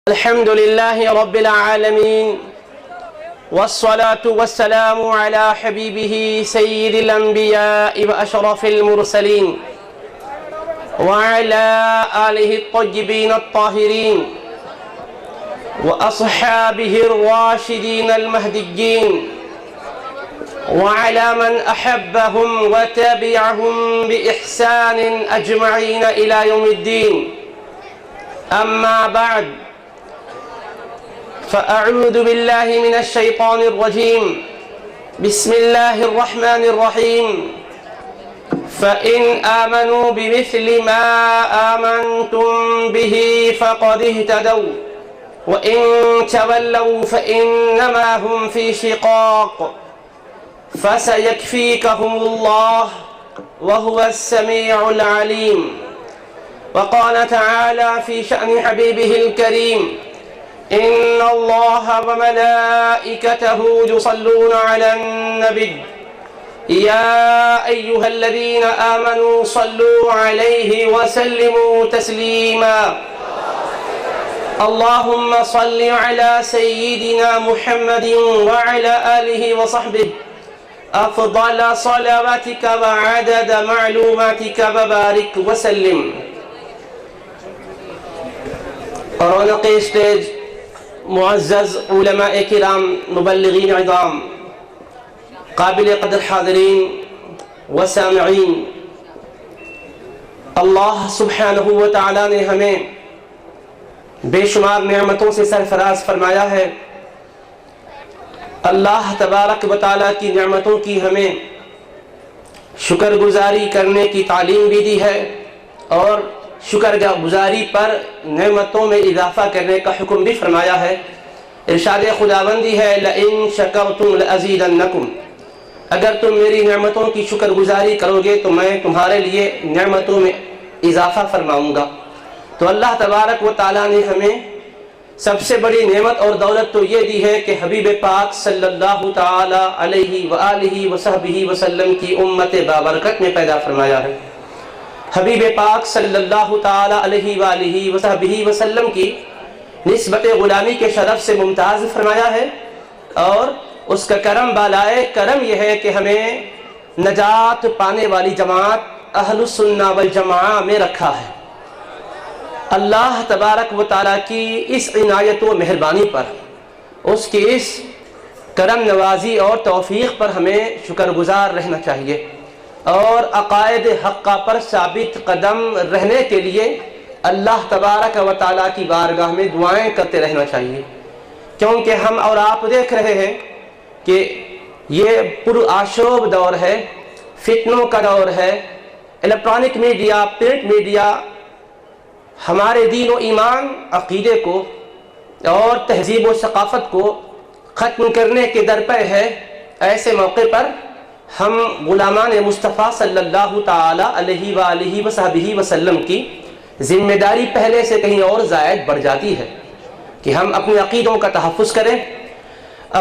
الحمد لله رب العالمين والصلاة والسلام على حبيبه سيد الأنبياء وأشرف المرسلين وعلى آله الطيبين الطاهرين وأصحابه الراشدين المهديين وعلى من أحبهم وتبعهم بإحسان أجمعين إلى يوم الدين. أما بعد، فأعوذ بالله من الشيطان الرجيم. بسم الله الرحمن الرحيم. فإن آمنوا بمثل ما آمنتم به فقد اهتدوا وإن تولوا فإنما هم في شقاق فسيكفيكهم الله وهو السميع العليم. وقال تعالى في شأن حبيبه الكريم: إن الله وملائكته يصلون على النبي يا أيها الذين آمنوا صلوا عليه وسلموا تسليما. اللهم صل على سيدنا محمد وعلى آله وصحبه أفضل صلواتك وعدد معلوماتك وبارك وسلم. رونق اسٹیج معزز علماء کرام، مبلغین عظام، قابل قدر حاضرین و سامعین، اللہ سبحانہ و تعالی نے ہمیں بے شمار نعمتوں سے سرفراز فرمایا ہے. اللہ تبارک و تعالی کی نعمتوں کی ہمیں شکر گزاری کرنے کی تعلیم بھی دی ہے اور شکر گزاری پر نعمتوں میں اضافہ کرنے کا حکم بھی فرمایا ہے. ارشاد خداوندی ہے: لئن شکرتم لازیدنکم، اگر تم میری نعمتوں کی شکر گزاری کرو گے تو میں تمہارے لیے نعمتوں میں اضافہ فرماؤں گا. تو اللہ تبارک و تعالیٰ نے ہمیں سب سے بڑی نعمت اور دولت تو یہ دی ہے کہ حبیب پاک صلی اللہ تعالی علیہ وآلہ وصحبہ وسلم کی امت بابرکت میں پیدا فرمایا ہے. حبیب پاک صلی اللہ تعالی علیہ وآلہ وصحبہ وسلم کی نسبت غلامی کے شرف سے ممتاز فرمایا ہے اور اس کا کرم بالائے کرم یہ ہے کہ ہمیں نجات پانے والی جماعت اہل السنہ والجماعہ میں رکھا ہے. اللہ تبارک و تعالیٰ کی اس عنایت و مہربانی پر، اس کی اس کرم نوازی اور توفیق پر ہمیں شکر گزار رہنا چاہیے اور عقائد حقہ پر ثابت قدم رہنے کے لیے اللہ تبارک و تعالیٰ کی بارگاہ میں دعائیں کرتے رہنا چاہیے. کیونکہ ہم اور آپ دیکھ رہے ہیں کہ یہ پرآشوب دور ہے، فتنوں کا دور ہے. الیکٹرانک میڈیا، پرنٹ میڈیا ہمارے دین و ایمان، عقیدے کو اور تہذیب و ثقافت کو ختم کرنے کے درپے ہے. ایسے موقع پر ہم غلامان مصطفیٰ صلی اللہ تعالی علیہ وآلہ وصحبہ وسلم کی ذمہ داری پہلے سے کہیں اور زائد بڑھ جاتی ہے کہ ہم اپنے عقیدوں کا تحفظ کریں،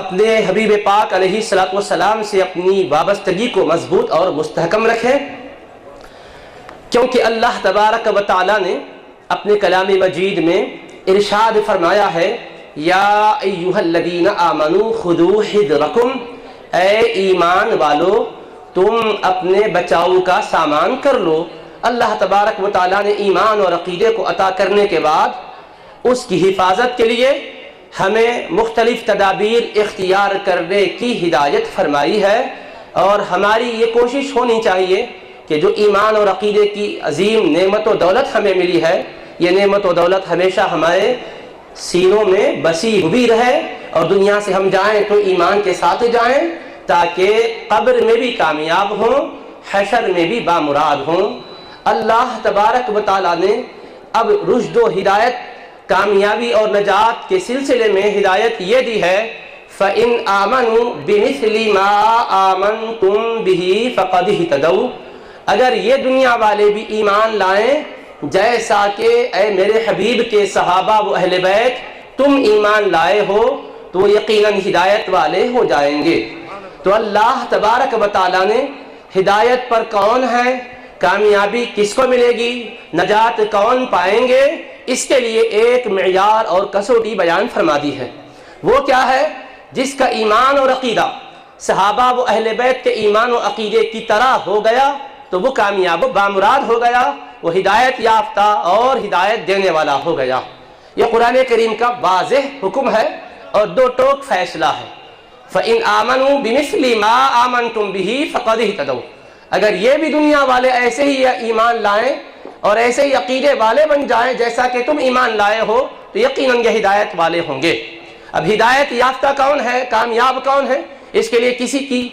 اپنے حبیب پاک علیہ السلام سے اپنی وابستگی کو مضبوط اور مستحکم رکھیں. کیونکہ اللہ تبارک و تعالی نے اپنے کلام مجید میں ارشاد فرمایا ہے: یا ایھا الذین آمنوا خذوا حذرکم، اے ایمان والو تم اپنے بچاؤ کا سامان کر لو. اللہ تبارک و تعالیٰ نے ایمان اور عقیدے کو عطا کرنے کے بعد اس کی حفاظت کے لیے ہمیں مختلف تدابیر اختیار کرنے کی ہدایت فرمائی ہے. اور ہماری یہ کوشش ہونی چاہیے کہ جو ایمان اور عقیدے کی عظیم نعمت و دولت ہمیں ملی ہے، یہ نعمت و دولت ہمیشہ ہمارے سینوں میں بسی ہوئی رہے اور دنیا سے ہم جائیں تو ایمان کے ساتھ جائیں، تاکہ قبر میں بھی کامیاب ہوں، حشر میں بھی بامراد ہوں. اللہ تبارک و تعالیٰ نے اب رشد و ہدایت، کامیابی اور نجات کے سلسلے میں ہدایت یہ دی ہے: فَإِنْ آمَنُوا بِمِثْلِ مَا آمَنْتُمْ بِهِ فَقَدِ اهْتَدَوْا، اگر یہ دنیا والے بھی ایمان لائیں جیسا کہ اے میرے حبیب کے صحابہ و اہل بیت تم ایمان لائے ہو تو یقیناً ہدایت والے ہو جائیں گے. تو اللہ تبارک و تعالیٰ نے ہدایت پر کون ہے، کامیابی کس کو ملے گی، نجات کون پائیں گے، اس کے لیے ایک معیار اور کسوٹی بیان فرما دی ہے۔ وہ کیا ہے؟ جس کا ایمان اور عقیدہ صحابہ و اہل بیت کے ایمان و عقیدے کی طرح ہو گیا تو وہ کامیاب و بامراد ہو گیا، وہ ہدایت یافتہ اور ہدایت دینے والا ہو گیا۔ یہ قرآن کریم کا واضح حکم ہے اور دو ٹوک فیصلہ ہے۔ فَإِنْ آمَنُوا بِمِثْلِ مَا آمَنْتُمْ بِهِ فَقَدْ اهْتَدَوْا، اگر یہ بھی دنیا والے ایسے ہی ایمان لائیں اور ایسے ہی عقیدے والے بن جائیں جیسا کہ تم ایمان لائے ہو تو یقیناً یہ ہدایت والے ہوں گے۔ اب ہدایت یافتہ کون ہے، کامیاب کون ہے، اس کے لیے کسی کی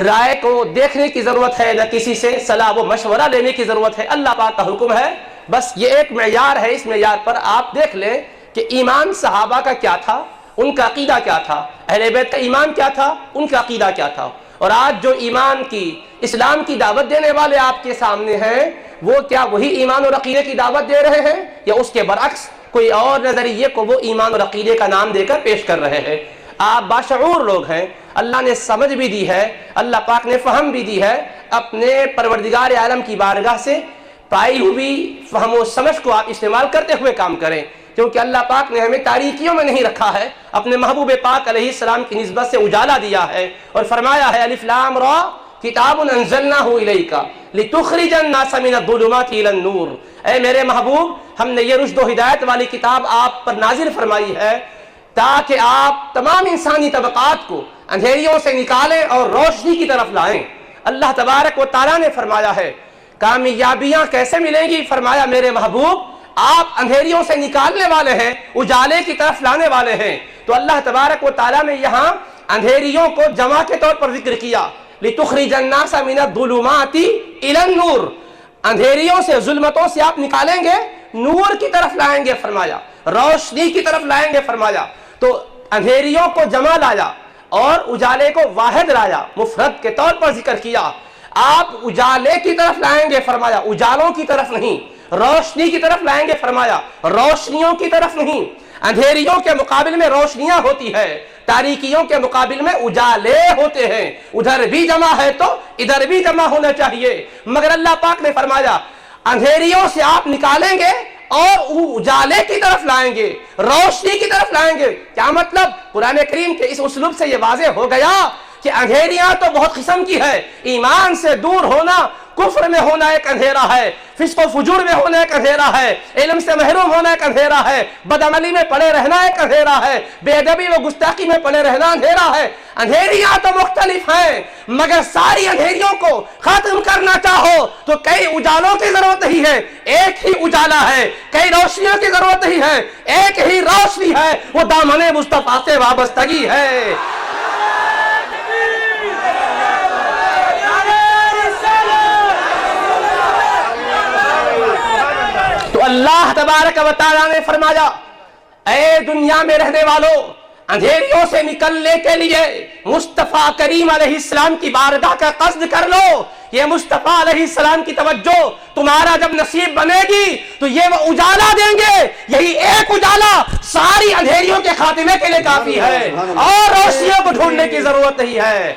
رائے کو دیکھنے کی ضرورت ہے، نہ کسی سے صلاح و مشورہ لینے کی ضرورت ہے۔ اللہ پاک کا حکم ہے، بس یہ ایک معیار ہے، اس معیار پر آپ دیکھ لیں کہ ایمان صحابہ کا کیا تھا، ان کا عقیدہ کیا تھا، اہل بیت کا ایمان کیا تھا، ان کا عقیدہ کیا تھا۔ اور آج جو ایمان کی، اسلام کی دعوت دینے والے آپ کے سامنے ہیں، وہ کیا وہی ایمان اور عقیدے کی دعوت دے رہے ہیں یا اس کے برعکس کوئی اور نظریے کو وہ ایمان اور عقیدے کا نام دے کر پیش کر رہے ہیں؟ آپ باشعور لوگ ہیں، اللہ نے سمجھ بھی دی ہے، اللہ پاک نے فہم بھی دی ہے، اپنے پروردگار عالم کی بارگاہ سے پائی ہوئی فہم و سمجھ کو آپ استعمال کرتے ہوئے کام کریں، کیونکہ اللہ پاک نے ہمیں تاریکیوں میں نہیں رکھا ہے، اپنے محبوب پاک علیہ السلام کی نسبت سے اجالا دیا ہے اور فرمایا ہے الف لام را کتاب انزلناہ الیک لتخرج الناس من الظلمات الی النور، اے میرے محبوب ہم نے یہ رشد و ہدایت والی کتاب آپ پر نازل فرمائی ہے تاکہ آپ تمام انسانی طبقات کو اندھیریوں سے نکالیں اور روشنی کی طرف لائیں۔ اللہ تبارک و تعالیٰ نے فرمایا ہے کامیابیاں کیسے ملیں گی؟ فرمایا میرے محبوب آپ اندھیریوں سے نکالنے والے ہیں، اجالے کی طرف لانے والے ہیں۔ تو اللہ تبارک و تعالیٰ نے یہاں اندھیریوں کو جمع کے طور پر ذکر کیا، لِتُخْرِجَ النَّاسَ مِنَ الظُّلُمَاتِ إِلَى النُّورِ، اندھیریوں سے، ظلمتوں سے آپ نکالیں گے، نور کی طرف لائیں گے فرمایا، روشنی کی طرف لائیں گے فرمایا۔ تو اندھیریوں کو جمع لایا اور اجالے کو واحد لایا، مفرد کے طور پر ذکر کیا۔ آپ اجالے کی طرف لائیں گے فرمایا، اجالوں کی طرف نہیں، روشنی کی طرف لائیں گے فرمایا، روشنیوں کی طرف نہیں۔ اندھیریوں کے مقابل میں روشنیاں ہوتی ہے، تاریکیوں کے مقابل میں اجالے ہوتے ہیں، ادھر بھی جمع ہے تو ادھر بھی جمع ہونا چاہیے۔ مگر اللہ پاک نے فرمایا اندھیریوں سے آپ نکالیں گے اور اجالے کی طرف لائیں گے، روشنی کی طرف لائیں گے۔ کیا مطلب؟ قرآن کریم کے اس اسلوب سے یہ واضح ہو گیا کہ اندھیریاں تو بہت قسم کی ہے، ایمان سے دور ہونا، کفر میں ہونا ایک اندھیرا ہے، فسق و فجور میں ہونا ایک اندھیرا ہے، علم سے محروم ہونا ایک اندھیرا ہے، بدعملی میں پڑے رہنا ایک اندھیرا ہے، بے ادبی و گستاخی میں پڑے رہنا اندھیرا ہے۔ اندھیریاں تو مختلف ہیں، مگر ساری اندھیریوں کو ختم کرنا چاہو تو کئی اجالوں کی ضرورت ہی ہے، ایک ہی اجالا ہے، کئی روشنیوں کی ضرورت ہی ہے، ایک ہی روشنی ہے، وہ دامن مصطفیٰ سے وابستگی ہے۔ اللہ تبارک و تعالیٰ نے فرمایا اے دنیا میں رہنے والوں، اندھیریوں سے نکلنے کے لیے مصطفیٰ کریم علیہ السلام کی بارگاہ کا قصد کر لو۔ یہ مصطفیٰ علیہ السلام کی توجہ تمہارا جب نصیب بنے گی تو یہ وہ اجالا دیں گے، یہی ایک اجالا ساری اندھیریوں کے خاتمے کے لیے کافی ہے، اور روشنیوں کو ڈھونڈنے کی ضرورت نہیں ہے،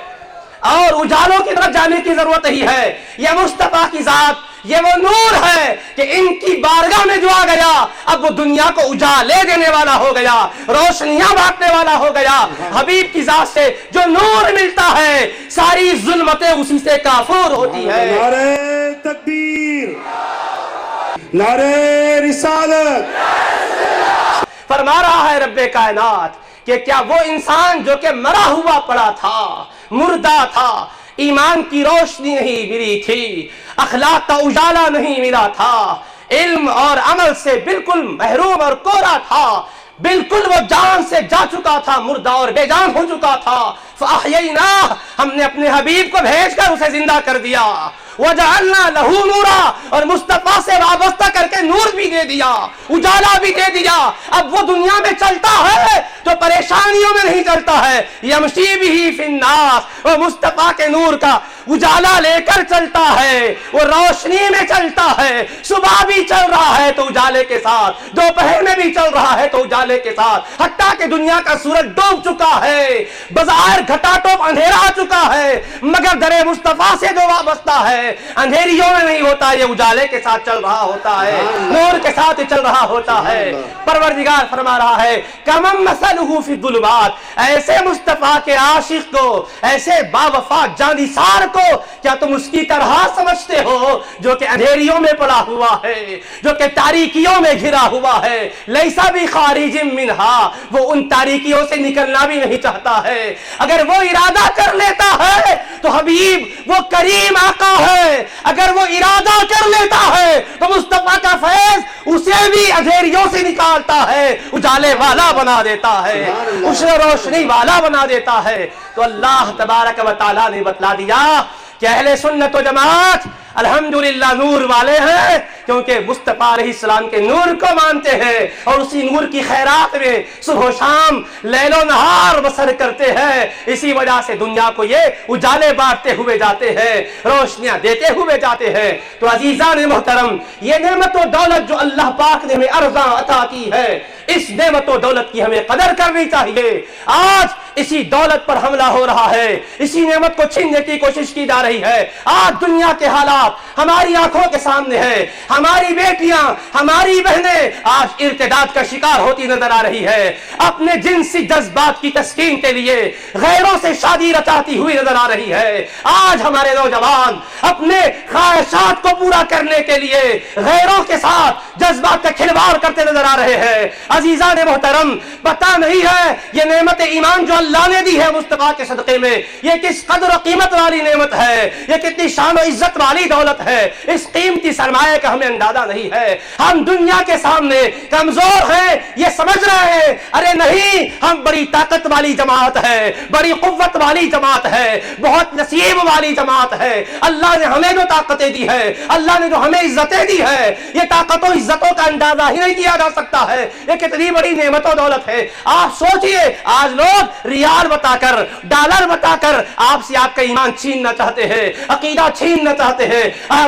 اور اجالوں کی طرف جانے کی ضرورت نہیں ہے۔ یہ مصطفیٰ کی ذات، یہ وہ نور ہے کہ ان کی بارگاہ میں جو آ گیا اب وہ دنیا کو اجالے دینے والا ہو گیا، روشنیاں بانٹنے والا ہو گیا۔ حبیب کی ذات سے جو نور ملتا ہے ساری ظلمتیں اسی سے کافور ہوتی ہے۔ نعرہ تکبیر، نعرہ رسالت۔ فرما رہا ہے رب کائنات کہ کیا وہ انسان جو کہ مرا ہوا پڑا تھا، مردہ تھا، ایمان کی روشنی نہیں ملی تھی، اخلاق کا اجالا نہیں ملا تھا، علم اور عمل سے بالکل محروم اور کوڑا تھا، بالکل وہ جان سے جا چکا تھا، مردہ اور بے جان ہو چکا تھا، فَأَحْيَيْنَاهُ، ہم نے اپنے حبیب کو بھیج کر اسے زندہ کر دیا، وَجَعَلْنَا لَهُ نُورًا، اور مصطفیٰ سے وابستہ کر کے نور بھی دے دیا، اجالا بھی دے دیا۔ اب وہ دنیا میں چلتا ہے تو پریشانیوں میں نہیں چلتا ہے، یمشی بہ فی الناس، وہ مصطفیٰ کے نور کا اجالا لے کر چلتا ہے، وہ روشنی میں چلتا ہے، صبح بھی چل رہا ہے تو اجالے کے ساتھ، دوپہر میں بھی چل رہا ہے تو اجالے کے ساتھ، حتیٰ کہ دنیا کا سورج ڈوب چکا ہے، بظاہر گھٹا ٹوپ اندھیرا آ چکا ہے، مگر در مصطفیٰ سے جو وابستہ ہے اندھیریوں میں نہیں ہوتا، یہ اجالے کے ساتھ چل رہا ہوتا ہے، نور کے ساتھ چل رہا ہوتا ہے۔ پروردگار فرما رہا ہے کمم مثلہ فی الظلمات، ایسے مصطفیٰ کے عاشق کو، ایسے باوفا جانثار کو کیا تم اس کی طرح سمجھتے ہو جو کہ اندھیریوں میں پڑا ہوا ہے، جو کہ تاریکیوں میں گھرا ہوا ہے، لیسا بھی خارج منہا، وہ ان تاریکیوں سے نکلنا بھی نہیں چاہتا ہے، اگر وہ ارادہ کر لیتا ہے تو حبیب وہ کریم آقا ہے، اگر وہ ارادہ کر لیتا ہے تو مصطفیٰ کا فیض اسے بھی اندھیریوں سے نکالتا ہے، اجالے والا بنا دیتا ہے، اسے روشنی والا بنا دیتا ہے۔ تو اللہ تبارک و تعالیٰ نے بتلا دیا کہ اہل سنت و جماعت الحمدللہ نور والے ہیں، کیونکہ مصطفیٰ علیہ السلام کے نور کو مانتے ہیں اور اسی نور کی خیرات میں صبح و شام لیل و نہار بسر کرتے ہیں، اسی وجہ سے دنیا کو یہ اجالے بانٹتے ہوئے جاتے ہیں، روشنیاں دیتے ہوئے جاتے ہیں۔ تو عزیزان محترم، یہ نعمت و دولت جو اللہ پاک نے ہمیں ارزاں عطا کی ہے، اس نعمت و دولت کی ہمیں قدر کرنی چاہیے۔ آج اسی دولت پر حملہ ہو رہا ہے، اسی نعمت کو چھیننے کی کوشش کی جا رہی ہے۔ آج دنیا کے حالات ہماری آنکھوں کے سامنے ہے، ہماری بیٹیاں، ہماری بہنیں آج ارتداد کا شکار ہوتی نظر آ رہی ہے، اپنے جنسی جذبات کی تسکین کے لیے غیروں سے شادی رچاتی ہوئی نظر آ رہی ہے۔ آج ہمارے نوجوان اپنے خواہشات کو پورا کرنے کے لیے غیروں کے ساتھ جذبات کا کھلواڑ کرتے نظر آ رہے ہیں۔ عزیزان محترم، پتہ نہیں ہے یہ نعمت ایمان جو اللہ نے دی ہے مصطفیٰ کے صدقے میں، یہ کس قدر و قیمت والی نعمت ہے، یہ کتنی شان و عزت والی دولت ہے، اس قیمتی سرمایہ کا ہمیں اندازہ نہیں ہے۔ ہم دنیا کے سامنے کمزور ہیں یہ سمجھ رہے ہیں، ارے نہیں، ہم بڑی طاقت والی جماعت ہے، بڑی قوت والی جماعت ہے، بہت نصیب والی جماعت ہے۔ اللہ نے ہمیں جو طاقتیں دی ہے، اللہ نے جو ہمیں عزتیں دی ہے، یہ طاقت و عزتوں کا اندازہ ہی نہیں کیا جا سکتا ہے، یہ کتنی بڑی نعمت و دولت ہے۔ آپ سوچئے، آج لوگ ریال بتا کر، ڈالر بتا کر آپ سے آپ کا ایمان چھیننا چاہتے ہیں، عقیدہ چھیننا چاہتے ہیں،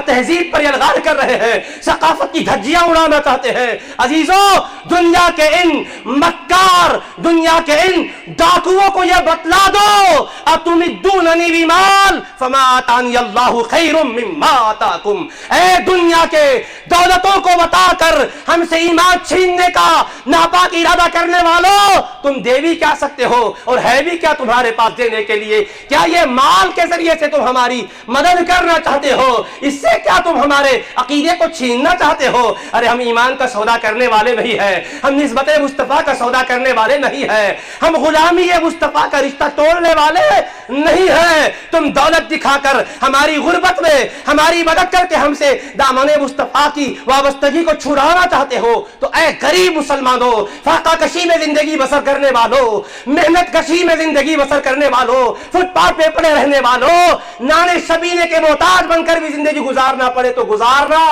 تہذیب پر الغار کر رہے ہیں، ثقافت کی دھجیاں اڑانا چاہتے ہیں۔ عزیزوں، دنیا کے ان مکار، دنیا کے ان ڈاکوؤں کو یہ بتلا دو، اتمدوننی بمال فما آتانی اللہ خیر مما آتاکم، اے دنیا کے دولتوں کو بتا کر ہم سے ایمان چھیننے کا ناپاک ارادہ کرنے والوں، تم دے بھی کیا سکتے ہو اور ہے بھی کیا تمہارے پاس دینے کے لیے؟ کیا یہ مال کے ذریعے سے تم ہماری مدد کرنا چاہتے ہو؟ اس سے کیا تم ہمارے عقیدے کو چھیننا چاہتے ہو؟ ارے ہم ایمان کا سودا کرنے والے نہیں ہیں، ہم نسبت مصطفیٰ کا سودا کرنے والے نہیں ہیں، ہم غلامی مصطفیٰ کا رشتہ توڑنے والے نہیں ہیں۔ تم دولت دکھا کر ہماری غربت میں ہماری مدد کر کے ہم سے دامن مصطفیٰ کی وابستگی کو چھڑانا چاہتے ہو تو اے غریب مسلمانوں، فاقہ کشی میں زندگی بسر کرنے والوں، محنت کشی میں زندگی بسر کرنے والوں، فٹ پاتھ پہ پڑے رہنے والوں، نانے شبینے کے محتاج بن کر بھی زندگی گزارنا پڑے تو گزارنا،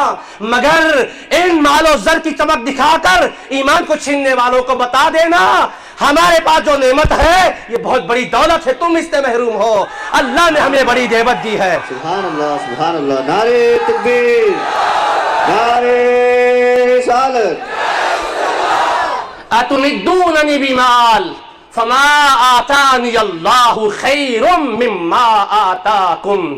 مگر ان مال و زر کی چمک دکھا کر ایمان کو چھیننے والوں کو بتا دینا ہمارے پاس جو نعمت ہے یہ بہت بڑی دولت ہے، تم اس سے محروم ہو، اللہ نے ہمیں بڑی نعمت دی ہے۔ سبحان اللہ، سبحان اللہ، نعرہ تکبیر، نعرہ رسالت۔ اتمدوننی بمال فما آتانی اللہ خیر مما آتاکم،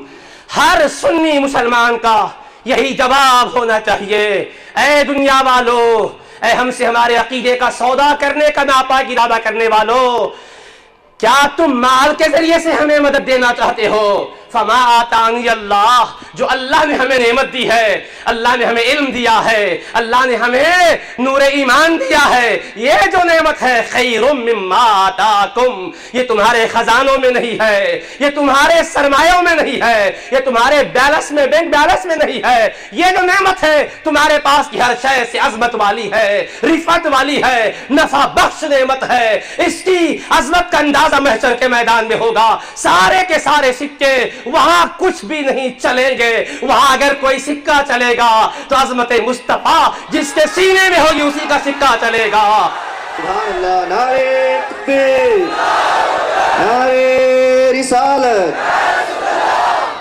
ہر سنی مسلمان کا یہی جواب ہونا چاہیے۔ اے دنیا والو، اے ہم سے ہمارے عقیدے کا سودا کرنے کا ناپاک ارادہ کرنے والو، کیا تم مال کے ذریعے سے ہمیں مدد دینا چاہتے ہو؟ فما آتانی اللہ، جو اللہ نے ہمیں نعمت دی ہے، اللہ نے ہمیں علم دیا ہے، اللہ نے ہمیں نور ایمان دیا ہے، یہ جو نعمت ہے خیر مما آتاکم، یہ تمہارے خزانوں میں نہیں ہے، یہ تمہارے سرمایوں میں نہیں ہے، یہ تمہارے بیلنس میں، بینک بیلنس میں نہیں ہے، یہ جو نعمت ہے تمہارے پاس کی ہر شے سے عظمت والی ہے، رفعت والی ہے، نفع بخش نعمت ہے، اس کی عظمت کا اندازہ محشر کے میدان میں ہوگا۔ سارے کے سارے سکے وہاں کچھ بھی نہیں چلیں گے، وہاں اگر کوئی سکہ چلے گا تو عظمت مصطفیٰ جس کے سینے میں ہوگی اسی کا سکہ چلے گا۔ سبحان اللہ، نعرہ تکبیر، نعرہ رسالت۔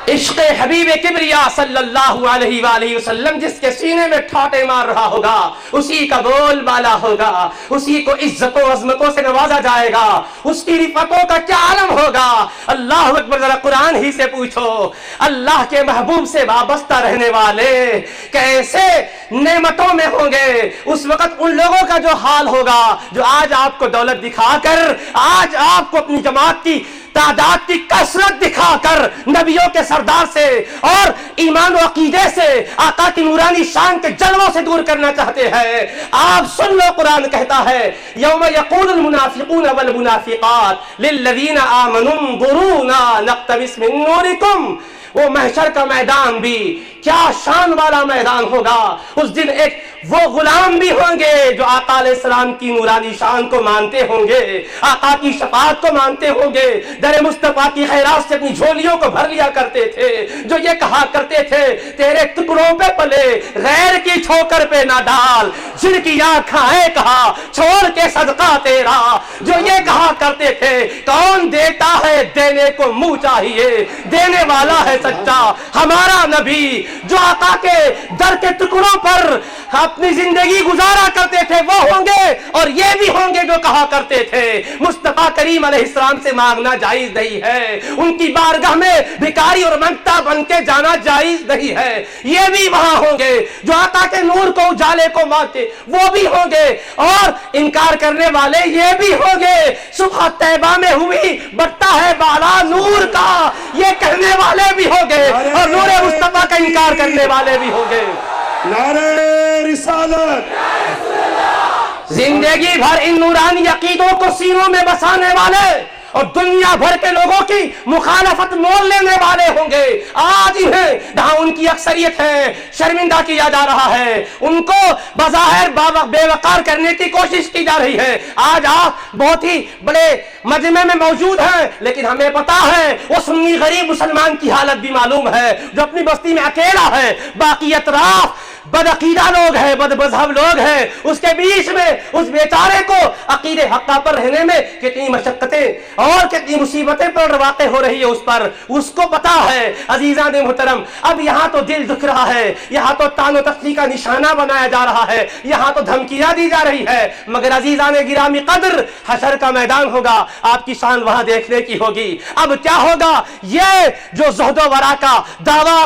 عشق حبیب کبریا صلی اللہ علیہ وآلہ وسلم جس کے سینے میں ٹھاٹے مار رہا ہوگا اسی کا بول بالا ہوگا، اسی کو عزت و عظمتوں سے نوازا جائے گا، اس کی رفعتوں کا کیا عالم ہوگا۔ اللہ اکبر، ذرا قرآن ہی سے پوچھو، اللہ کے محبوب سے وابستہ رہنے والے کیسے نعمتوں میں ہوں گے۔ اس وقت ان لوگوں کا جو حال ہوگا جو آج آپ کو دولت دکھا کر، آج آپ کو اپنی جماعت کی تعداد کی کثرت دکھا کر نبیوں کے سردار سے اور ایمان و عقیدے سے، آقا کی نورانی شان کے جلووں سے دور کرنا چاہتے ہیں۔ آپ سن لو، قرآن کہتا ہے یوم یقول المنافقون والمنافقات للذین آمنوا انظرونا نقتبس من نورکم۔ وہ محشر کا میدان بھی کیا شان والا میدان ہوگا۔ اس دن ایک وہ غلام بھی ہوں گے جو آقا علیہ السلام کی نورانی شان کو مانتے ہوں گے، آقا کی شفاعت کو مانتے ہوں گے، در مصطفیٰ کی خیرات سے اپنی جھولیوں کو بھر لیا کرتے تھے، جو یہ کہا کرتے تھے تیرے ٹکڑوں پہ پلے غیر کی ٹھوکر پہ نہ ڈال، جن کی آنکھیں کہا چھوڑ کے صدقہ تیرا، جو یہ کہا کرتے تھے کون دیتا ہے دینے کو منہ چاہیے، دینے والا ہے سچا ہمارا نبی، جو آقا کے در کے ٹکڑوں پر اپنی زندگی گزارا کرتے تھے وہ ہوں گے، اور یہ بھی ہوں گے جو کہا کرتے تھے مصطفیٰ کریم علیہ السلام سے مانگنا جائز نہیں ہے، ان کی بارگاہ میں بھکاری اور منگتا بن کے جانا جائز نہیں ہے۔ یہ بھی وہاں ہوں گے جو آقا کے نور کو اجالے کو مانتے، وہ بھی ہوں گے، اور انکار کرنے والے یہ بھی ہوں گے صبح طیبہ میں ہوئی بٹتا ہے بالا نور کا، یہ کہنے والے بھی ہوں گے، اور نور مصطفیٰ کا انکار کرنے والے بھی ہوں گے۔ نعرہ رسالت، زندگی بھر ان نورانی عقیدوں کو سینوں میں بسانے والے اور دنیا بھر کے لوگوں کی مخالفت مول لینے والے ہوں گے، آج انہیں جہاں ان کی اکثریت ہے شرمندہ کیا جا رہا ہے، ان کو بظاہر بے وقار کرنے کی کوشش کی جا رہی ہے۔ آج آپ بہت ہی بڑے مجمع میں موجود ہیں، لیکن ہمیں پتا ہے وہ سنی غریب مسلمان کی حالت بھی معلوم ہے جو اپنی بستی میں اکیلا ہے، باقی اطراف بد عقیدہ لوگ ہیں، بد مذہب لوگ ہیں، اس کے بیچ میں اس بیچارے کو عقیدے حقہ پر رہنے میں کتنی مشقتیں اور کتنی مصیبتیں پر واقع ہو رہی ہے، اس پر اس کو پتا ہے۔ عزیزان محترم، اب یہاں تو دل دکھ رہا ہے، یہاں تو تان و تفریح کا نشانہ بنایا جا رہا ہے، یہاں تو دھمکیاں دی جا رہی ہے، مگر عزیزان گرامی قدر حشر کا میدان ہوگا، آپ کی شان وہاں دیکھنے کی ہوگی۔ اب کیا ہوگا؟ یہ جو زہد و ورع کا دعویٰ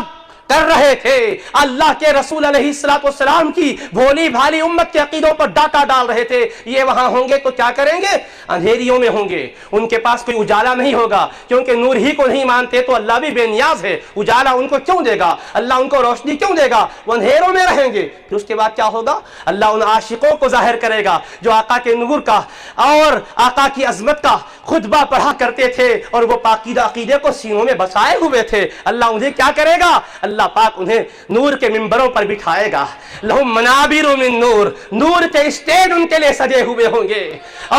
کر رہے تھے، اللہ کے رسول علیہ السلام کی بھولی بھالی امت کے عقیدوں پر ڈاکہ ڈال رہے تھے، یہ وہاں ہوں گے تو کیا کریں گے؟ اندھیریوں میں ہوں گے، ان کے پاس کوئی اجالا نہیں ہوگا، کیونکہ نور ہی کو نہیں مانتے تو اللہ بھی بے نیاز ہے، اجالا ان کو کیوں دے گا؟ اللہ ان کو روشنی کیوں دے گا؟ وہ اندھیروں میں رہیں گے۔ پھر اس کے بعد کیا ہوگا؟ اللہ ان عاشقوں کو ظاہر کرے گا جو آقا کے نور کا اور آقا کی عظمت کا خطبہ پڑھا کرتے تھے اور وہ پاکیزہ عقیدے کو سینوں میں بسائے ہوئے تھے۔ اللہ انہیں کیا کرے گا؟ اللہ پاک انہیں نور کے ممبروں پر بٹھائے گا، لہم منابر من نور، نور کے اسٹیج ان کے لیے سجے ہوئے ہوں گے۔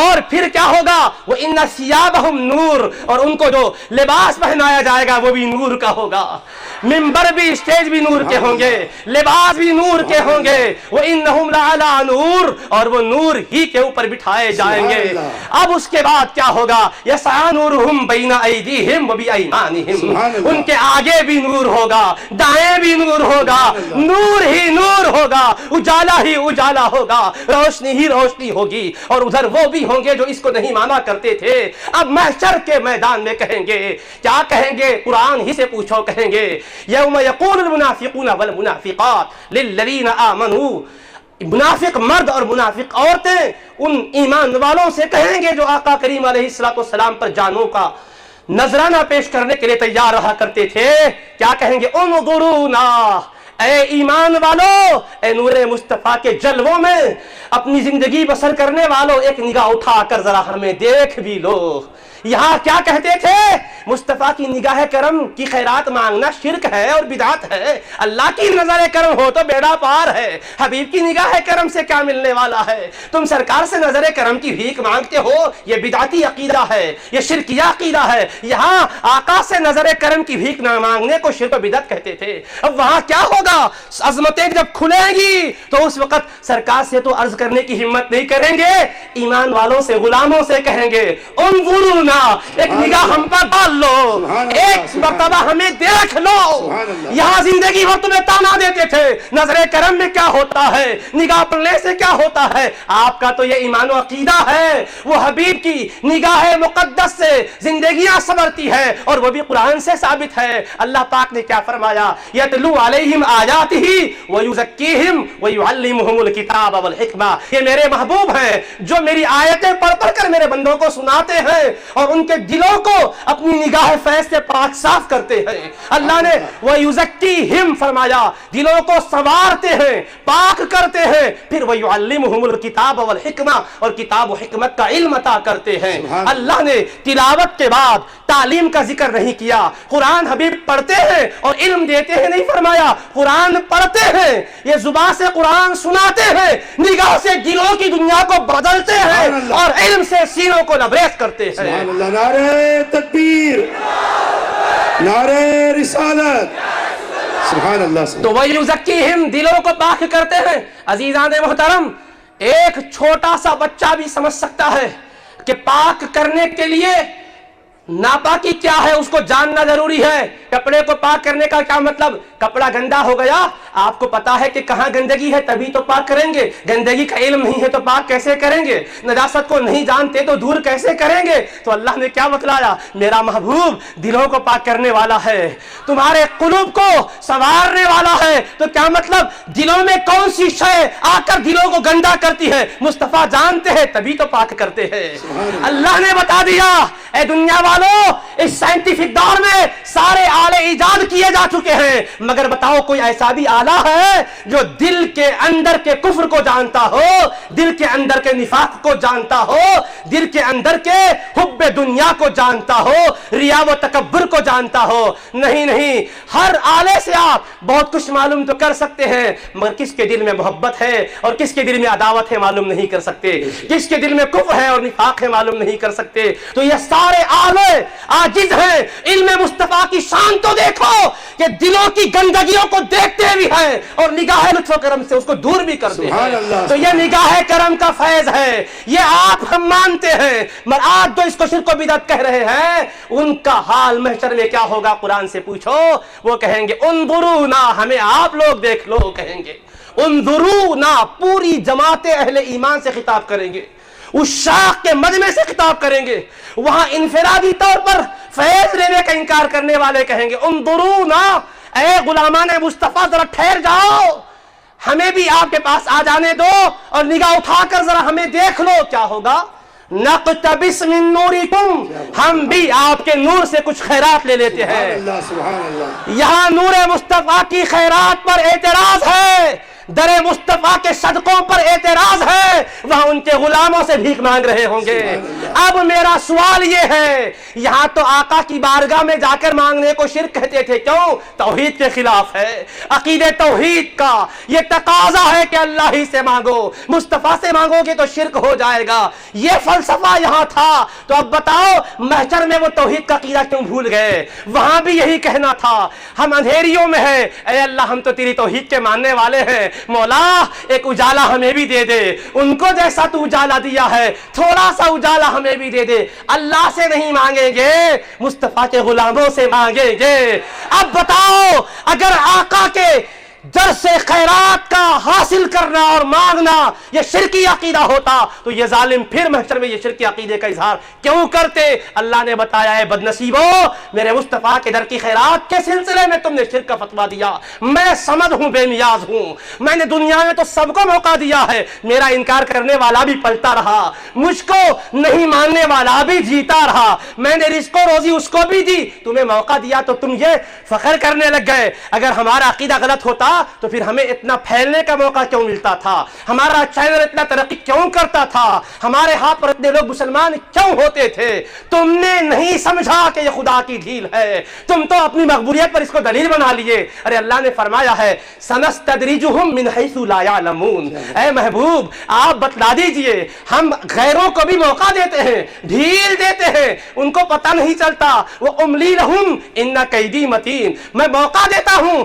اور پھر کیا ہوگا؟ وَإِنَّ ثِيَابَهُمْ نور، اور ان کو جو لباس پہنایا جائے گا وہ بھی نور کا ہوگا، ممبر بھی اسٹیج بھی نور کے ہوں گے، لباس بھی نور کے ہوں گے، وَإِنَّهُمْ لَعَلَىٰ نور، اور وہ نور ہی کے اوپر بٹھائے جائیں گے۔ اب اس کے بعد کیا ہوگا؟ يَسْعَىٰ نُورُهُمْ بَيْنَ أَيْدِيهِمْ وَبِأَيْمَانِهِمْ، ان کے آگے بھی نور ہوگا، دائیں بھی نور ہوگا، نور ہی نور ہوگا، اجالا ہی اجالا ہوگا، روشنی ہی روشنی ہوگی، اور ادھر وہ بھی ہوں گے جو اس کو نہیں مانا کرتے تھے۔ اب محشر کے میدان میں کہیں گے، کیا کہیں گے؟ قرآن ہی سے پوچھو، کہیں گے یوم یقول المنافقون والمنافقات للذین آمنوا، منافق مرد اور منافق عورتیں ان ایمان والوں سے کہیں گے جو آقا کریم علیہ السلام پر جانوں کا نذرانہ پیش کرنے کے لیے تیار رہا کرتے تھے، کیا کہیں گے؟ انظرونا، اے ایمان والو، اے نور مصطفیٰ کے جلووں میں اپنی زندگی بسر کرنے والو، ایک نگاہ اٹھا کر ذرا ہمیں دیکھ بھی لو۔ یہاں کیا کہتے تھے؟ مصطفیٰ کی نگاہ کرم کی خیرات مانگنا شرک ہے اور بدعت ہے، اللہ کی نظر کرم ہو تو بیڑا پار ہے، حبیب کی نگاہ کرم سے کیا ملنے والا ہے؟ تم سرکار سے نظر کرم کی بھیک مانگتے ہو، یہ بدعتی عقیدہ ہے، یہ شرکیہ عقیدہ ہے۔ یہاں آقا سے نظر کرم کی بھیک نہ مانگنے کو شرک و بدعت کہتے تھے۔ اب وہاں کیا ہوگا؟ عظمتیں جب کھلیں گی تو اس وقت سرکار سے تو عرض کرنے کی ہمت نہیں کریں گے، ایمان والوں سے غلاموں سے کہیں گے انظرونا، ایک نگاہ ہم پر ڈال لو، ایک مرتبہ ہمیں دیکھ لو۔ یہاں زندگی بھر تمہیں تانا دیتے تھے، نظر کرم میں کیا ہوتا ہے، نگاہ پڑنے سے کیا ہوتا ہے۔ آپ کا تو یہ ایمان و عقیدہ ہے، وہ حبیب کی نگاہ مقدس سے زندگیاں سنورتی ہے، اور وہ بھی قرآن سے ثابت ہے۔ اللہ پاک نے کیا فرمایا، یتلو علیہم آیاتہ ویزکیہم ویعلمہم الکتاب والحکمہ، یہ میرے محبوب ہیں جو میری آیتیں پڑھ پڑھ کر میرے بندوں کو سناتے ہیں اور ان کے دلوں کو اپنی نگاہ فیض سے پاک صاف کرتے ہیں۔ اللہ نے ویزکیہم فرمایا، دلوں کو سنوارتے ہیں، پاک کرتے ہیں، پھر ویعلمہم الکتاب والحکمہ، اور کتاب و حکمت کا علم عطا کرتے ہیں۔ اللہ نے تلاوت کے بعد تعلیم کا ذکر نہیں کیا، قرآن حبیب پڑھتے ہیں اور علم دیتے ہیں نہیں فرمایا، قرآن پڑھتے ہیں، یہ زبان سے قرآن سناتے ہیں، نگاہ سے دلوں کی دنیا کو بدلتے ہیں اور علم سے سینوں کو لبریز کرتے ہیں۔ سبحان اللہ، نعرہ تکبیر، نعرہ رسالت، سبحان اللہ۔ تو وَيُزَكِّيهِمْ دلوں کو پاک کرتے ہیں۔ عزیزان محترم، ایک چھوٹا سا بچہ بھی سمجھ سکتا ہے کہ پاک کرنے کے لیے ناپاکی کیا ہے، اس کو جاننا ضروری ہے۔ کپڑے کو پاک کرنے کا کیا مطلب، کپڑا گندا ہو گیا، آپ کو پتا ہے کہ کہاں گندگی ہے تبھی تو پاک کریں گے، گندگی کا علم نہیں ہے تو پاک کیسے کریں گے، نجاست کو نہیں جانتے تو دور کیسے کریں گے۔ تو اللہ نے کیا بتلایا، میرا محبوب دلوں کو پاک کرنے والا ہے، تمہارے قلوب کو سنوارنے والا ہے۔ تو کیا مطلب، دلوں میں کون سی شے آ کر دلوں کو گندا کرتی ہے، مصطفیٰ جانتے ہیں تبھی تو پاک کرتے ہیں۔ اللہ نے بتا دیا، اے دنیا والوں، اس سائنٹیفک دور میں سارے آلے ایجاد کیے جا چکے ہیں، مگر بتاؤ کوئی ایسا بھی آلہ ہے جو دل کے اندر کے کفر کو جانتا ہو، دل کے اندر کے نفاق کو جانتا ہو، دل کے اندر کے حب دنیا کو جانتا ہو، ریا و تکبر کو جانتا ہو؟ نہیں نہیں، ہر آلے سے آپ بہت کچھ معلوم تو کر سکتے ہیں، مگر کس کے دل میں محبت ہے اور کس کے دل میں عداوت ہے معلوم نہیں کر سکتے، کس کے دل میں کفر ہے اور نفاق ہے معلوم نہیں کر سکتے۔ تو یہ سارے آلے عاجز ہیں۔ علم مصطفیٰ کی شان تو دیکھو کہ دلوں کی گندگیوں کو دیکھتے بھی ہیں اور نگاہ لطف و کرم سے اس کو دور بھی کرتے ہیں۔ تو یہ نگاہ کرم کا فیض ہے، یہ آپ ہم مانتے ہیں، مگر آج جو اس کو شرک و بدعت کہہ رہے ہیں ان کا حال محشر میں کیا ہوگا قرآن سے پوچھو، وہ کہیں گے انظرونا، ہمیں آپ لوگ دیکھ لو، کہیں گے انظرونا، پوری جماعت اہل ایمان سے خطاب کریں گے، اس شاخ کے مجمع سے خطاب کریں گے۔ وہاں انفرادی طور پر فیض لینے کا انکار کرنے والے کہیں گے انظرونا، اے غلامان مصطفیٰ ذرا ٹھہر جاؤ، ہمیں بھی آپ کے پاس آ جانے دو اور نگاہ اٹھا کر ذرا ہمیں دیکھ لو۔ کیا ہوگا، نقتبس من نورکم، ہم بھی آپ کے نور سے کچھ خیرات لے لیتے ہیں۔ یہاں نور مصطفیٰ کی خیرات پر اعتراض ہے، در مصطفیٰ کے صدقوں پر اعتراض ہے، وہاں ان کے غلاموں سے بھیک مانگ رہے ہوں گے۔ اب میرا سوال یہ ہے، یہاں تو آقا کی بارگاہ میں جا کر مانگنے کو شرک کہتے تھے، کیوں؟ توحید کے خلاف ہے، عقید توحید کا یہ تقاضا ہے کہ اللہ ہی سے مانگو، مصطفیٰ سے مانگو گے تو شرک ہو جائے گا، یہ فلسفہ یہاں تھا۔ تو اب بتاؤ محشر میں وہ توحید کا عقیدہ کیوں بھول گئے؟ وہاں بھی یہی کہنا تھا، ہم اندھیریوں میں ہیں، اے اللہ ہم تو تیری توحید کے ماننے والے ہیں، مولا ایک اجالا ہمیں بھی دے دے، ان کو جیسا تو اجالا دیا ہے تھوڑا سا اجالا ہمیں بھی دے دے۔ اللہ سے نہیں مانگیں گے، مصطفیٰ کے غلاموں سے مانگیں گے۔ اب بتاؤ اگر آقا کے در سے خیرات کا حاصل کرنا اور مانگنا یہ شرکی عقیدہ ہوتا تو یہ ظالم پھر محشر میں یہ شرکی عقیدے کا اظہار کیوں کرتے؟ اللہ نے بتایا ہے بدنصیبو، میرے مصطفیٰ کے در کی خیرات کے سلسلے میں تم نے شرک کا فتویٰ دیا، میں سمد ہوں، بے نیاز ہوں، میں نے دنیا میں تو سب کو موقع دیا ہے، میرا انکار کرنے والا بھی پلتا رہا، مجھ کو نہیں ماننے والا بھی جیتا رہا، میں نے رزق و روزی اس کو بھی دی، تمہیں موقع دیا تو تم یہ فخر کرنے لگ گئے۔ اگر ہمارا عقیدہ غلط ہوتا تو پھر ہمیں اتنا پھیلنے کا موقع کیوں ملتا تھا، ہمارا چینل اتنا ترقی کیوں کرتا تھا، ہمارے ہاتھ پر اتنے لوگ مسلمان کیوں ہوتے تھے؟ تم نے نہیں سمجھا کہ یہ خدا کی ڈھیل ہے، تم تو اپنی مقبولیت پر اس کو دلیل بنا لیے۔ ارے اللہ نے فرمایا ہے سنستدرجہم من حیث لا یعلمون، اے محبوب آپ بتلا دیجئے، ہم غیروں کو بھی موقع دیتے ہیں، ڈھیل دیتے ہیں، ان کو پتہ نہیں چلتا، وہ املی لہم ان کیدی متین، میں موقع دیتا ہوں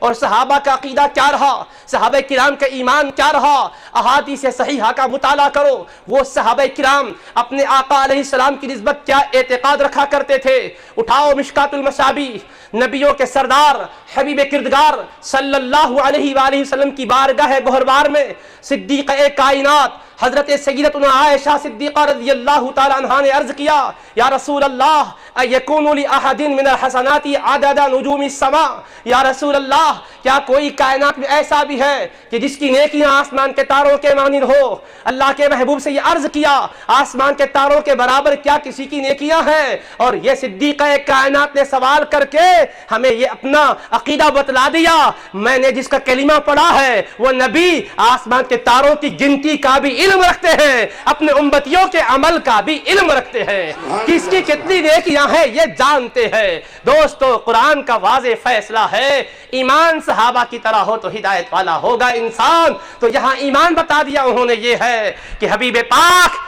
اور صحابہ کا عقیدہ کیا رہا، صحابہ کرام کا ایمان کیا رہا، احادیث صحیحہ کا مطالعہ کرو۔ وہ صحابہ کرام اپنے آقا علیہ السلام کی نسبت کیا اعتقاد رکھا کرتے تھے۔ اٹھاؤ مشکات المصابیح، نبیوں کے سردار حبیب کردگار صلی اللہ علیہ وآلہ وسلم کی بارگاہ گہربار میں صدیقہ کائنات حضرت سیدتنا عائشہ صدیقہ رضی اللہ تعالی عنہا نے عرض کیا، یا رسول اللہ ایکون لأحد من الحسنات عدد نجوم السماء، یا رسول اللہ کیا کوئی کائنات میں ایسا بھی ہے کہ جس کی نیکیاں آسمان کے تاروں کے مانند ہو؟ اللہ کے محبوب سے یہ عرض کیا، آسمان کے تاروں کے برابر کیا کسی کی نیکیاں ہیں؟ اور یہ صدیقہ کائنات نے سوال کر کے ہمیں یہ اپنا عقیدہ بتلا دیا، میں نے جس کا کلمہ پڑھا ہے وہ نبی آسمان کے تاروں کی گنتی کا بھی علم رکھتے ہیں، اپنے امتیوں کے عمل کا بھی علم رکھتے ہیں، کس کی کتنی نیکیاں ہیں یہ جانتے ہیں۔ دوستو قرآن کا واضح فیصلہ ہے، ایمان صحابہ کی طرح ہو تو ہدایت والا ہوگا انسان۔ تو یہاں ایمان بتا دیا انہوں نے یہ ہے کہ حبیب پاک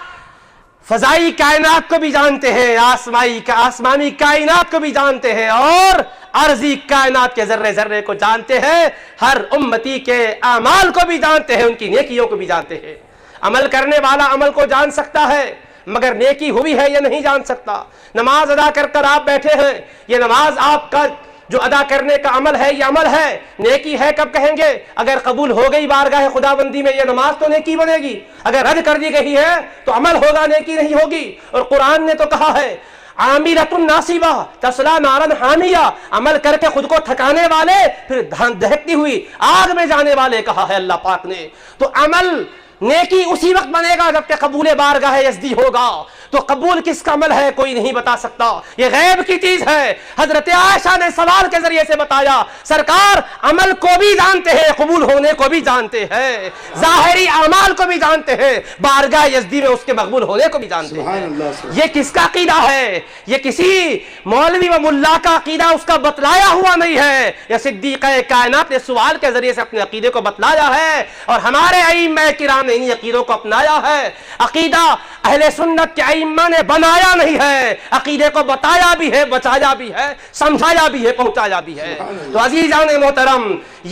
فضائی کائنات کو بھی جانتے ہیں، آسمانی کائنات کو بھی جانتے ہیں، اور ارضی کائنات کے ذرے ذرے کو جانتے ہیں، ہر امتی کے اعمال کو بھی جانتے ہیں، ان کی نیکیوں کو بھی جانتے ہیں۔ عمل کرنے والا عمل کو جان سکتا ہے مگر نیکی ہوئی ہے یہ نہیں جان سکتا۔ نماز ادا کر کر آپ بیٹھے ہیں، یہ نماز آپ کا جو ادا کرنے کا عمل ہے یہ عمل ہے، نیکی ہے کب کہیں گے؟ اگر قبول ہو گئی بارگاہ خداوندی میں یہ نماز تو نیکی بنے گی، اگر رد کر دی گئی ہے تو عمل ہوگا نیکی نہیں ہوگی۔ اور قرآن نے تو کہا ہے عاملۃ ناصبہ تصلیٰ نارا حامیہ، عمل کر کے خود کو تھکانے والے پھر دہکتی ہوئی آگ میں جانے والے کہا ہے اللہ پاک نے۔ تو عمل نیکی اسی وقت بنے گا جب کہ قبول بارگاہ یزدی ہوگا۔ تو قبول کس کا عمل ہے کوئی نہیں بتا سکتا، یہ غیب کی چیز ہے۔ حضرت عائشہ نے سوال کے ذریعے سے بتایا، سرکار عمل کو بھی جانتے ہیں، قبول ہونے کو بھی جانتے ہیں، ظاہری اعمال کو بھی جانتے ہیں، بارگاہ یزدی میں اس کے مقبول ہونے کو بھی جانتے ہیں۔ یہ کس کا عقیدہ ہے؟ یہ کسی مولوی و ملا کا عقیدہ اس کا بتلایا ہوا نہیں ہے، یہ صدیقہ کائنات نے سوال کے ذریعے سے اپنے عقیدے کو بتلایا ہے، اور ہمارے ائمہ کرام نے انہی عقیدوں کو اپنایا ہے۔ عقیدہ اہل سنت کے ائمہ نے بنایا نہیں ہے، عقیدے کو بتایا بھی ہے، بچایا بھی ہے، سمجھایا بھی ہے، پہنچایا بھی ہے۔ تو عزیزان محترم،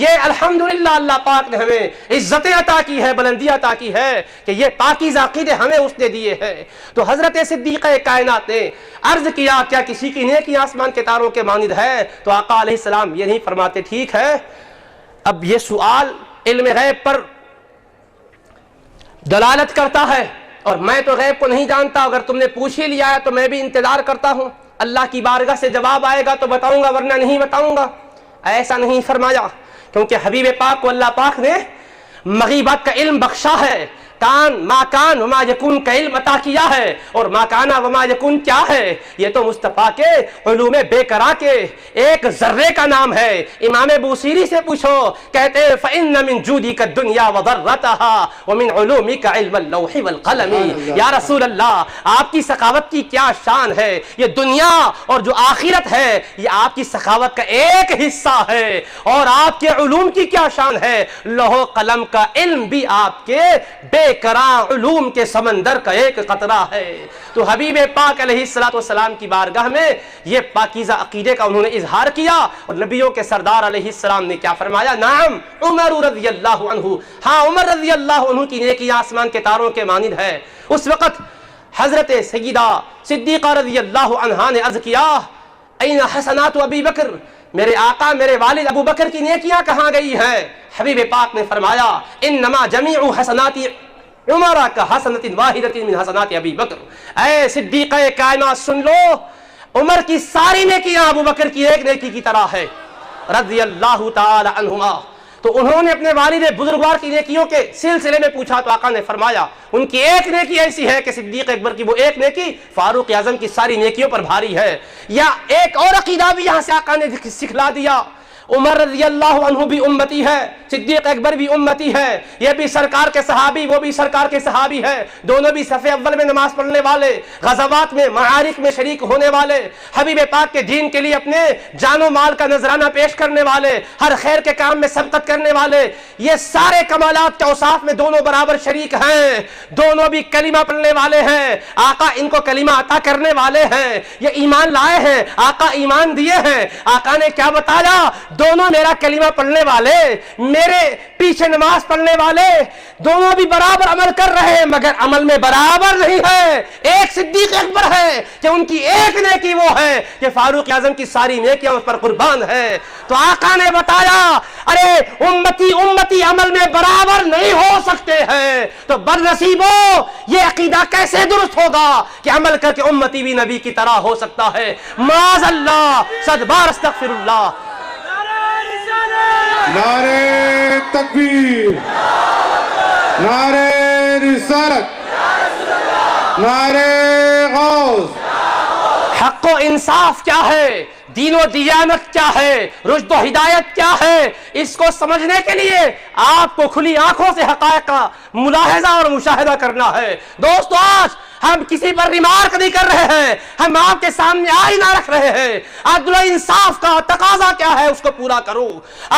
یہ الحمدللہ اللہ پاک نے ہمیں عزتیں عطا کی ہے، بلندی عطا کی ہے کہ یہ پاکیزہ عقیدے ہمیں اس نے دیے ہیں۔ تو حضرت صدیقہ کائنات نے عرض کیا کیا کسی کی نیکی آسمان کے تاروں کے مانند ہے؟ تو آقا علیہ السلام یہ نہیں فرماتے ٹھیک ہے، اب یہ سوال علم غیب پر دلالت کرتا ہے، اور میں تو غیب کو نہیں جانتا، اگر تم نے پوچھ ہی لیا ہے تو میں بھی انتظار کرتا ہوں، اللہ کی بارگاہ سے جواب آئے گا تو بتاؤں گا ورنہ نہیں بتاؤں گا۔ ایسا نہیں فرمایا، کیونکہ حبیب پاک کو اللہ پاک نے مغیبات کا علم بخشا ہے، ما کان وما یکون کا علم عطا کیا ہے، اور ما کانا وما یکون کیا ہے؟ یہ تو مصطفیٰ کے علوم بے کرا کے ایک ذرے کا نام ہے۔ امام بوصیری سے پوچھو، کہتے ہیں فَإِنَّ مِن جُودِكَ الدُّنْيَا وَضَرَّتَهَا وَمِنْ عُلُومِكَ عِلْمَ اللَّوْحِ وَالْقَلَمِ۔ یا رسول اللہ آپ کی سخاوت کی کیا شان ہے، یہ دنیا اور جو آخرت ہے یہ آپ کی سخاوت کا ایک حصہ ہے، اور آپ کے علوم کی کیا شان ہے، لوح و قلم کا علم بھی آپ کے بے کراں علوم کے سمندر کا ایک قطرہ ہے۔ تو حبیب پاک علیہ السلام کی بارگاہ میں یہ پاکیزہ عقیدے کا انہوں نے اظہار کیا، اور نبیوں کے سردار علیہ السلام نے کیا فرمایا؟ نعم عمر رضی اللہ عنہ، ہاں عمر رضی اللہ عنہ کی نیکی آسمان کے تاروں کے مانند ہے۔ اس وقت حضرت سیدہ صدیقہ رضی اللہ عنہا نے عرض کیا این حسنات ابی بکر، میرے آقا میرے والد ابو بکر کی نیکیاں کہاں گئی ہیں؟ حبیب پاک نے فرمایا انما جمیع حسنات عمر کا حسنت واحدۃ من حسنات ابی بکر۔ اے صدیقہ کائنات سن لو، عمر کی ساری نیکیاں ابو بکر کی ایک نیکی کی طرح ہے رضی اللہ تعالی عنہما۔ تو انہوں نے اپنے والد بزرگوار کی نیکیوں کے سلسلے میں پوچھا تو آقا نے فرمایا ان کی ایک نیکی ایسی ہے کہ صدیق اکبر کی وہ ایک نیکی فاروق اعظم کی ساری نیکیوں پر بھاری ہے۔ یا ایک اور عقیدہ بھی یہاں سے آقا نے سکھلا دیا، عمر رضی اللہ عنہ بھی امتی ہے، صدیق اکبر بھی امتی ہے، یہ بھی سرکار کے صحابی وہ بھی سرکار کے صحابی ہے، دونوں بھی صف اول میں نماز پڑھنے والے، غزوات میں معارک میں شریک ہونے والے، حبیب پاک کے دین کے لیے اپنے جان و مال کا نذرانہ پیش کرنے والے، ہر خیر کے کام میں سبقت کرنے والے، یہ سارے کمالات کے اوصاف میں دونوں برابر شریک ہیں، دونوں بھی کلمہ پڑھنے والے ہیں، آقا ان کو کلمہ عطا کرنے والے ہیں، یہ ایمان لائے ہیں، آقا ایمان دیے ہیں۔ آقا نے کیا بتایا؟ دونوں میرا کلمہ پڑھنے والے، میرے پیچھے نماز پڑھنے والے دونوں بھی برابر عمل کر رہے ہیں، مگر عمل میں برابر نہیں ہے۔ ایک صدیق اکبر ہے کہ ان کی ایک نیکی وہ ہے کہ فاروق اعظم کی ساری نیکیاں اس پر قربان ہے۔ تو آقا نے بتایا ارے امتی امتی عمل میں برابر نہیں ہو سکتے ہیں، تو بدنصیبو یہ عقیدہ کیسے درست ہوگا کہ عمل کر کے امتی بھی نبی کی طرح ہو سکتا ہے؟ معاذ اللہ، 100 بار استغفر اللہ۔ نعرہ تکبیر، نعرہ رسالت، نعرہ غوث۔ حق و انصاف کیا ہے، دین و دیانت کیا ہے، رشد و ہدایت کیا ہے، اس کو سمجھنے کے لیے آپ کو کھلی آنکھوں سے حقائق کا ملاحظہ اور مشاہدہ کرنا ہے۔ دوستو آج ہم کسی پر ریمارک نہیں کر رہے ہیں، ہم آپ کے سامنے آئینہ رکھ رہے ہیں۔ عدل و انصاف کا تقاضا کیا ہے اس کو پورا کرو،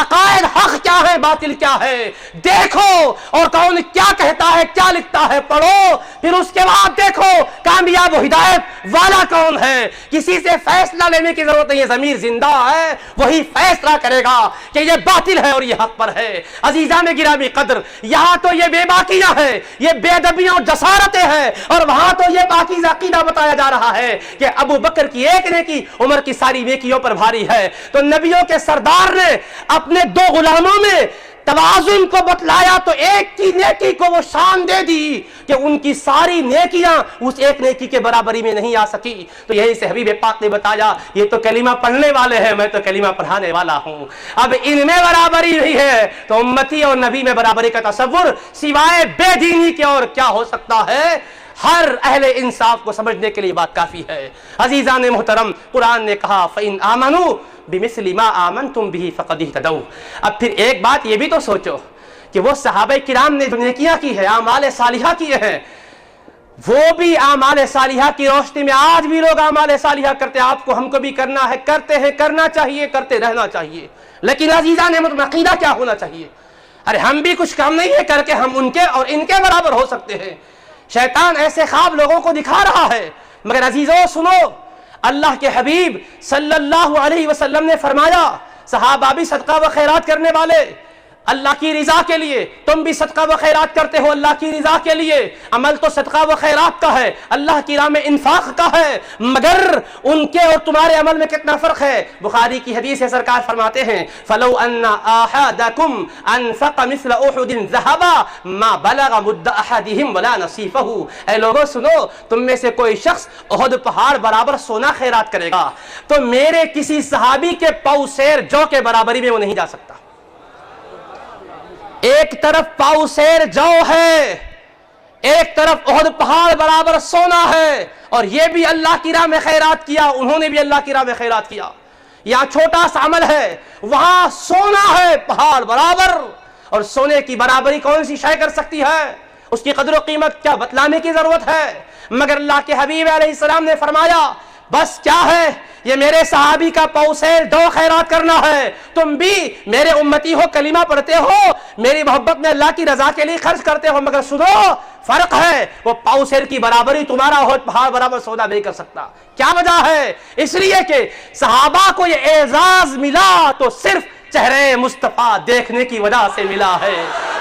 عقائد حق کیا ہے باطل کیا ہے دیکھو، اور کون کیا کہتا ہے کیا لکھتا ہے پڑھو، پھر اس کے بعد دیکھو کامیاب و ہدایت والا کون ہے۔ کسی سے فیصلہ لینے کی ضرورت نہیں ہے، ضمیر زندہ ہے وہی فیصلہ کرے گا کہ یہ باطل ہے اور یہ حق پر ہے۔ عزیزان گرامی قدر، یہاں تو یہ بے باکیاں ہے، یہ بے ادبیاں اور جسارتیں ہیں، اور وہاں تو یہ پاکیزہ عقیدہ بتایا جا رہا ہے کہ ابو بکر کی ایک نیکی عمر کی ساری نیکیوں پر بھاری ہے۔ تو نبیوں کے سردار نے اپنے 2 غلاموں میں توازن کو بتلایا تو ایک کی نیکی کو وہ شان دے دی کہ ان کی ساری نیکیاں اس ایک نیکی کے برابری میں نہیں آ سکی۔ تو یہی سے حبیب پاک نے بتایا یہ تو کلمہ پڑھنے والے ہیں، میں تو کلمہ پڑھانے والا ہوں۔ اب ان میں برابری نہیں ہے تو امتی اور نبی میں برابری کا تصور سوائے بے دینی کے اور کیا ہو سکتا ہے؟ ہر اہل انصاف کو سمجھنے کے لیے بات کافی ہے۔ عزیزان محترم، قرآن نے کہا فَإِنْ آمَنُوا بِمِثْلِ مَا آمَنْتُمْ بِهِ فَقَدْ اهْتَدَوْا۔ اب پھر ایک بات یہ بھی تو سوچو کہ وہ صحابہ کرام نے جو نیکیاں کی ہے، اعمال صالحہ کیے ہیں، وہ بھی اعمال صالحہ کی روشنی میں آج بھی لوگ اعمال صالحہ کرتے ہیں۔ آپ کو ہم کو بھی کرنا ہے، کرتے ہیں، کرنا چاہیے، کرتے رہنا چاہیے، لیکن عزیزان محترم عقیدہ کیا ہونا چاہیے؟ ارے ہم بھی کچھ کام نہیں ہے کر کے ہم ان کے اور ان کے برابر ہو سکتے ہیں۔ شیطان ایسے خواب لوگوں کو دکھا رہا ہے، مگر عزیزو سنو، اللہ کے حبیب صلی اللہ علیہ وسلم نے فرمایا صحابہ بھی صدقہ و خیرات کرنے والے اللہ کی رضا کے لیے، تم بھی صدقہ و خیرات کرتے ہو اللہ کی رضا کے لیے۔ عمل تو صدقہ و خیرات کا ہے، اللہ کی راہ میں انفاق کا ہے، مگر ان کے اور تمہارے عمل میں کتنا فرق ہے؟ بخاری کی حدیث ہے، سرکار فرماتے ہیں فَلَوْ أَنَّ أَحَدَكُمْ أَنفَقَ مِثْلَ أُحُدٍ ذَهَبًا مَا بَلَغَ مُدَّ أَحَدِهِمْ وَلَا نَصِيفَهُ۔ اے لوگوں سنو، تم میں سے کوئی شخص احد پہاڑ برابر سونا خیرات کرے گا تو میرے کسی صحابی کے پاؤ سیر جو کے برابری میں وہ نہیں جا سکتا۔ ایک طرف پاؤ سیر جو ہے، ایک طرف احد پہاڑ برابر سونا ہے، اور یہ بھی اللہ کی راہ میں خیرات کیا، انہوں نے بھی اللہ کی راہ میں خیرات کیا۔ یہاں چھوٹا سا عمل ہے، وہاں سونا ہے پہاڑ برابر، اور سونے کی برابری کون سی شے کر سکتی ہے؟ اس کی قدر و قیمت کیا بتلانے کی ضرورت ہے؟ مگر اللہ کے حبیب علیہ السلام نے فرمایا بس کیا ہے، یہ میرے صحابی کا پاؤسیر دو خیرات کرنا ہے، تم بھی میرے امتی ہو، کلمہ پڑھتے ہو، میری محبت میں اللہ کی رضا کے لیے خرچ کرتے ہو، مگر سنو فرق ہے، وہ پاؤسیر کی برابری تمہارا ہو پہاڑ برابر سودا نہیں کر سکتا۔ کیا وجہ ہے؟ اس لیے کہ صحابہ کو یہ اعزاز ملا تو صرف چہرے مصطفیٰ دیکھنے کی وجہ سے ملا ہے۔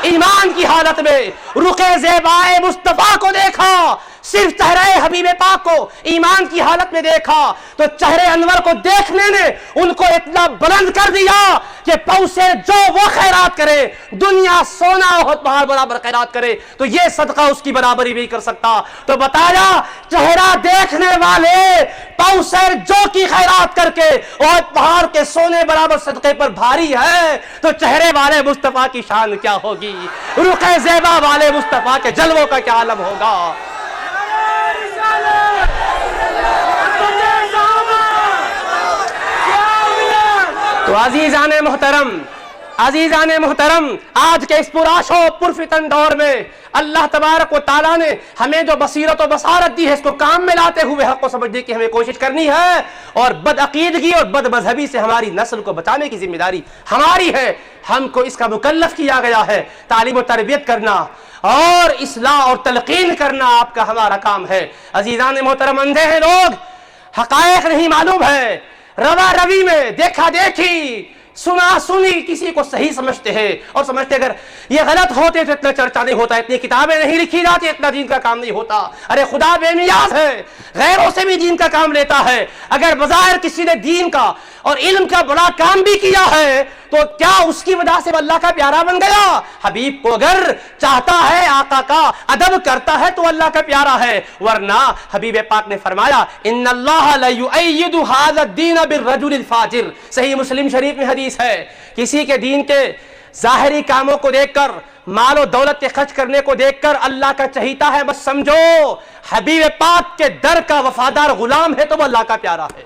ایمان کی حالت میں رخ زیبائے مصطفیٰ کو دیکھا، صرف چہرے حبیب پاک کو ایمان کی حالت میں دیکھا تو چہرے انور کو دیکھنے نے ان کو اتنا بلند کر دیا کہ پاؤسے جو وہ خیرات کرے، دنیا سونا ہو پہاڑ برابر خیرات کرے تو یہ صدقہ اس کی برابری بھی کر سکتا۔ تو بتایا چہرہ دیکھنے والے پاؤسیر جو کی خیرات کر کے اور پہاڑ کے سونے برابر صدقے پر بھاری ہے تو چہرے والے مصطفیٰ کی شان کیا ہوگی، رخ زیبا والے مصطفیٰ کے جلووں کا کیا عالم ہوگا۔ تو عزیزان محترم آج کے اس پرآشو پرفتن دور میں اللہ تبارک و تعالیٰ نے ہمیں جو بصیرت و بصارت دی ہے اس کو کام میں لاتے ہوئے حق کو سمجھنے کی ہمیں کوشش کرنی ہے، اور بد عقیدگی اور بد مذہبی سے ہماری نسل کو بچانے کی ذمہ داری ہماری ہے۔ ہم کو اس کا مکلف کیا گیا ہے، تعلیم و تربیت کرنا اور اصلاح اور تلقین کرنا آپ کا ہمارا کام ہے۔ عزیزان محترم اندھے ہیں لوگ، حقائق نہیں معلوم ہے، روا روی میں دیکھا دیکھی سنا سنی کسی کو صحیح سمجھتے ہیں اور سمجھتے اگر یہ غلط ہوتے تو اتنا چرچا نہیں ہوتا, اتنی کتابیں نہیں لکھی جاتی, اتنا دین کا کام نہیں ہوتا. ارے خدا بے نیاز ہے, غیروں سے بھی دین کا کام لیتا ہے. اگر بظاہر کسی نے دین کا اور علم کا بڑا کام بھی کیا ہے تو کیا اس کی وجہ سے اللہ کا پیارا بن گیا؟ حبیب کو اگر چاہتا ہے, آقا کا ادب کرتا ہے تو اللہ کا پیارا ہے, ورنہ حبیب پاک نے فرمایا ان اللہ لا یؤید ھذا الدین بالرجل الفاجر. صحیح مسلم شریف میں حدیث ہے, کسی کے دین کے ظاہری کاموں کو دیکھ کر, مال و دولت خرچ کرنے کو دیکھ کر اللہ کا چہیتا ہے, بس سمجھو حبیب پاک کے در کا وفادار غلام ہے تو وہ اللہ کا پیارا ہے.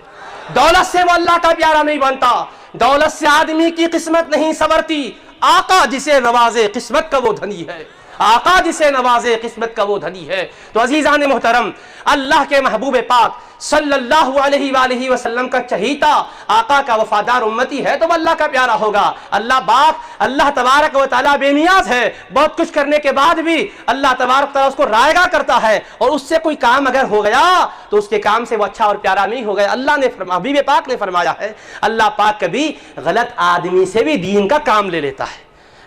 دولت سے وہ اللہ کا پیارا نہیں بنتا, دولت سے آدمی کی قسمت نہیں سنورتی. آقا جسے نوازے قسمت کا وہ دھنی ہے, آقا جسے نوازے قسمت کا وہ دھنی ہے. تو عزیزان محترم, اللہ کے محبوب پاک صلی اللہ علیہ وآلہ وسلم کا چہیتا, آقا کا وفادار امتی ہے تو وہ اللہ کا پیارا ہوگا. اللہ باپ, اللہ تبارک و تعالیٰ بے نیاز ہے, بہت کچھ کرنے کے بعد بھی اللہ تبارک و تعالیٰ اس کو رائے گا کرتا ہے, اور اس سے کوئی کام اگر ہو گیا تو اس کے کام سے وہ اچھا اور پیارا نہیں ہو گیا. اللہ نے حبیب پاک نے فرمایا ہے, اللہ پاک کبھی غلط آدمی سے بھی دین کا کام لے لیتا ہے.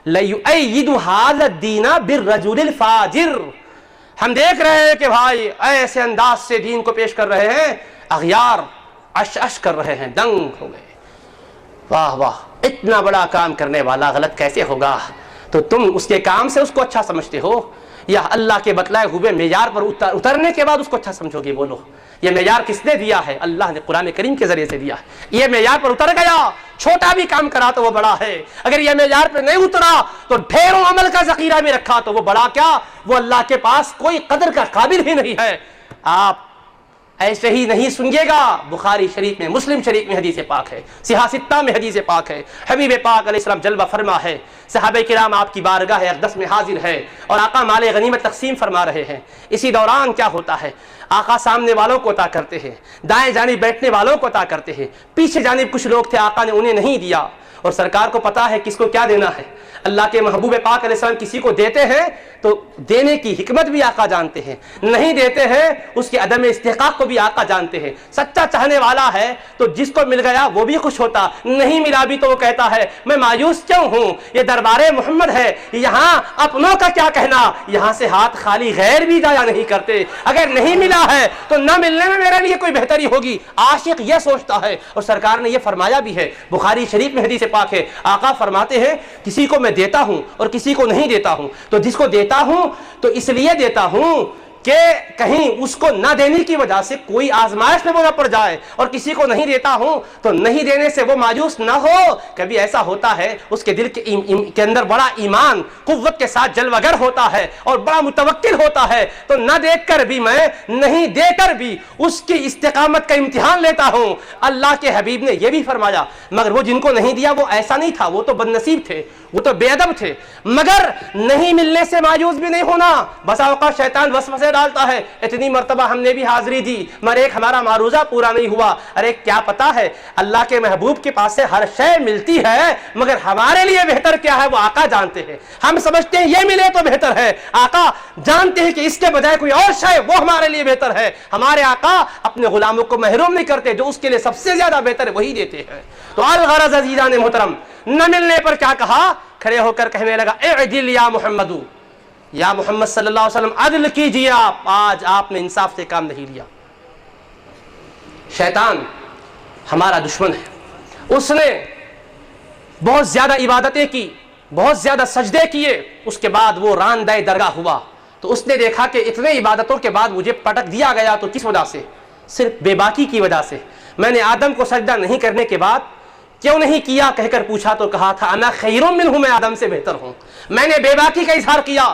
لَيُؤَيِّدُ هَذَا الدِّينَ بِالرَّجُلِ الْفَاجِرِ. ہم دیکھ رہے ہیں کہ بھائی ایسے انداز سے دین کو پیش کر رہے ہیں, اغیار اش کر رہے ہیں, دنگ ہو گئے. واہ واہ, اتنا بڑا کام کرنے والا غلط کیسے ہوگا؟ تو تم اس کے کام سے اس کو اچھا سمجھتے ہو یا اللہ کے بتلائے ہوئے معیار پر اترنے کے بعد اس کو اچھا سمجھو گے؟ بولو, یہ معیار کس نے دیا ہے؟ اللہ نے قرآن کریم کے ذریعے سے دیا ہے. یہ معیار پر اتر گیا, چھوٹا بھی کام کرا تو وہ بڑا ہے. اگر یہ معیار پہ نہیں اترا تو ڈھیروں عمل کا ذخیرہ میں رکھا تو وہ بڑا کیا, وہ اللہ کے پاس کوئی قدر کا قابل ہی نہیں ہے. آپ ایسے ہی نہیں سنیے گا, بخاری شریف میں, مسلم شریف میں حدیث پاک ہے, صحاح ستہ میں حدیث پاک ہے. حبیب پاک علیہ السلام جلوہ فرما ہے, صحابہ کرام آپ کی بارگاہ اقدس میں حاضر ہے اور آقا مال غنیمت تقسیم فرما رہے ہیں. اسی دوران کیا ہوتا ہے, آقا سامنے والوں کو عطا کرتے ہیں, دائیں جانب بیٹھنے والوں کو عطا کرتے ہیں, پیچھے جانب کچھ لوگ تھے آقا نے انہیں نہیں دیا, اور سرکار کو پتا ہے کس کو کیا دینا ہے. اللہ کے محبوب پاک علیہ السلام کسی کو دیتے ہیں تو دینے کی حکمت بھی آقا جانتے ہیں, نہیں دیتے ہیں اس کے عدم استحقاق کو بھی آقا جانتے ہیں. سچا چاہنے والا ہے تو جس کو مل گیا وہ بھی خوش ہوتا, نہیں ملا بھی تو وہ کہتا ہے میں مایوس کیوں ہوں, یہ دربار محمد ہے, یہاں اپنوں کا کیا کہنا, یہاں سے ہاتھ خالی غیر بھی جایا نہیں کرتے. اگر نہیں ملا ہے تو نہ ملنے میں میرے لیے کوئی بہتری ہوگی, عاشق یہ سوچتا ہے. اور سرکار نے یہ فرمایا بھی ہے, بخاری شریف میں حدیث پاک ہے, آقا فرماتے ہیں کسی کو میں دیتا ہوں اور کسی کو نہیں دیتا ہوں, تو جس کو دیتا ہوں تو اس لیے دیتا ہوں کہ کہیں اس کو نہ دینے کی وجہ سے کوئی آزمائش میں وہ نہ پڑ جائے, اور کسی کو نہیں دیتا ہوں تو نہیں دینے سے وہ مایوس نہ ہو. کبھی ایسا ہوتا ہے اس کے دل کے اندر بڑا ایمان قوت کے ساتھ جلوگر ہوتا ہے اور بڑا متوکل ہوتا ہے, تو نہ دیکھ کر بھی میں نہیں دے کر بھی اس کی استقامت کا امتحان لیتا ہوں. اللہ کے حبیب نے یہ بھی فرمایا, مگر وہ جن کو نہیں دیا وہ ایسا نہیں تھا, وہ تو بد نصیب تھے, وہ تو بے ادب تھے, مگر نہیں ملنے سے مایوس بھی نہیں ہونا. بسا اوقات شیطان وسوسے ڈالتا ہے, اتنی مرتبہ ہم نے بھی حاضری دی مگر ایک ہمارا معروضہ پورا نہیں ہوا. ارے کیا پتا ہے, اللہ کے محبوب کے پاس سے ہر شے ملتی ہے, مگر ہمارے لیے بہتر کیا ہے وہ آقا جانتے ہیں. ہم سمجھتے ہیں یہ ملے تو بہتر ہے, آقا جانتے ہیں کہ اس کے بجائے کوئی اور شے وہ ہمارے لیے بہتر ہے. ہمارے آقا اپنے غلاموں کو محروم نہیں کرتے, جو اس کے لیے سب سے زیادہ بہتر ہے وہی دیتے ہیں. تو الغرض عزیزان محترم, نہ ملنے پر کیا کہا, کھڑے ہو کر کہنے لگا اعدل یا محمد, یا محمد صلی اللہ علیہ وسلم عدل کیجیے آپ, آج آپ نے انصاف سے کام نہیں لیا. شیطان ہمارا دشمن ہے, اس نے بہت زیادہ عبادتیں کی, بہت زیادہ سجدے کیے, اس کے بعد وہ راندہ درگاہ ہوا, تو اس نے دیکھا کہ اتنے عبادتوں کے بعد مجھے پٹک دیا گیا, تو کس وجہ سے, صرف بے باکی کی وجہ سے. میں نے آدم کو سجدہ نہیں کرنے کے بعد کیوں نہیں کیا کہہ کر پوچھا تو کہا تھا انا خیر منہ, میں آدم سے بہتر ہوں. میں نے بے باکی کا اظہار کیا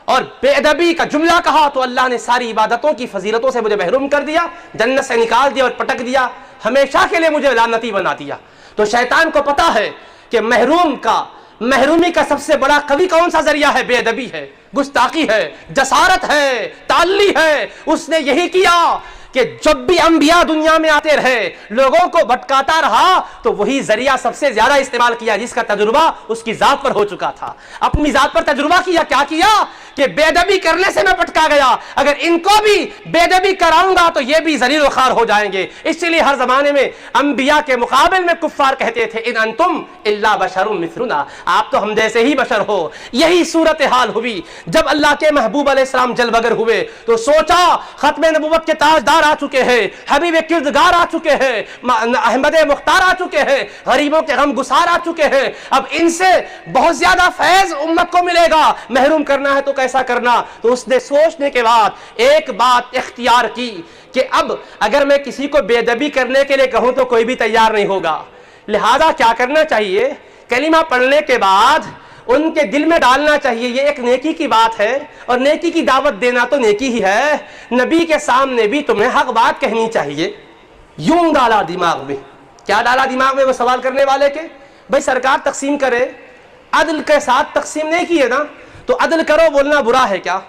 اور بے ادبی کا جملہ کہا تو اللہ نے ساری عبادتوں کی فضیلتوں سے مجھے محروم کر دیا, جنت سے نکال دیا اور پٹک دیا, ہمیشہ کے لیے مجھے لعنتی بنا دیا. تو شیطان کو پتا ہے کہ محرومی کا سب سے بڑا قوی کون سا ذریعہ ہے, بے ادبی ہے, گستاخی ہے, جسارت ہے, تعلی ہے. اس نے یہی کیا کہ جب بھی انبیاء دنیا میں آتے رہے, لوگوں کو بھٹکاتا رہا, تو وہی ذریعہ سب سے زیادہ استعمال کیا جس کا تجربہ اس کی ذات پر ہو چکا تھا. اپنی ذات پر تجربہ کیا, کیا کیا کہ بے ادبی کرنے سے میں پٹکا گیا، اگر ان کو بھی بے ادبی کراؤں گا تو یہ بھی ذلیل و خوار ہو جائیں گے۔ اس لیے ہر زمانے میں انبیاء کے مقابل میں کفار کہتے تھے ان انتم الا بشر مثلنا، آپ تو ہم جیسے ہی بشر ہو۔ یہی صورتحال ہوئی جب اللہ کے محبوب علیہ السلام جل بگر ہوئے تو سوچا ختم نبوت کے تاجدار آ چکے ہیں، حبیب کردگار آ چکے ہیں، احمد مختار آ چکے ہیں، غریبوں کے غم گسار آ چکے ہیں، اب ان سے بہت زیادہ فیض امت کو ملے گا، محروم کرنا ہے تو کیسا کرنا۔ تو اس نے سوچنے کے بعد ایک بات اختیار کی کہ اب اگر میں کسی کو بے ادبی کرنے کے لیے کہوں تو کوئی بھی تیار نہیں ہوگا، لہذا کیا کرنا چاہیے، کلمہ پڑھنے کے بعد ان کے دل میں ڈالنا چاہیے یہ ایک نیکی کی بات ہے، اور نیکی کی دعوت دینا تو نیکی ہی ہے، نبی کے سامنے بھی تمہیں حق بات کہنی چاہیے۔ یوں ڈالا دماغ میں، کیا ڈالا دماغ میں وہ سوال کرنے والے کے؟ بھائی سرکار تقسیم کرے، عدل کے ساتھ تقسیم نہیں کیے نا، تو عدل کرو بولنا برا ہے کیا؟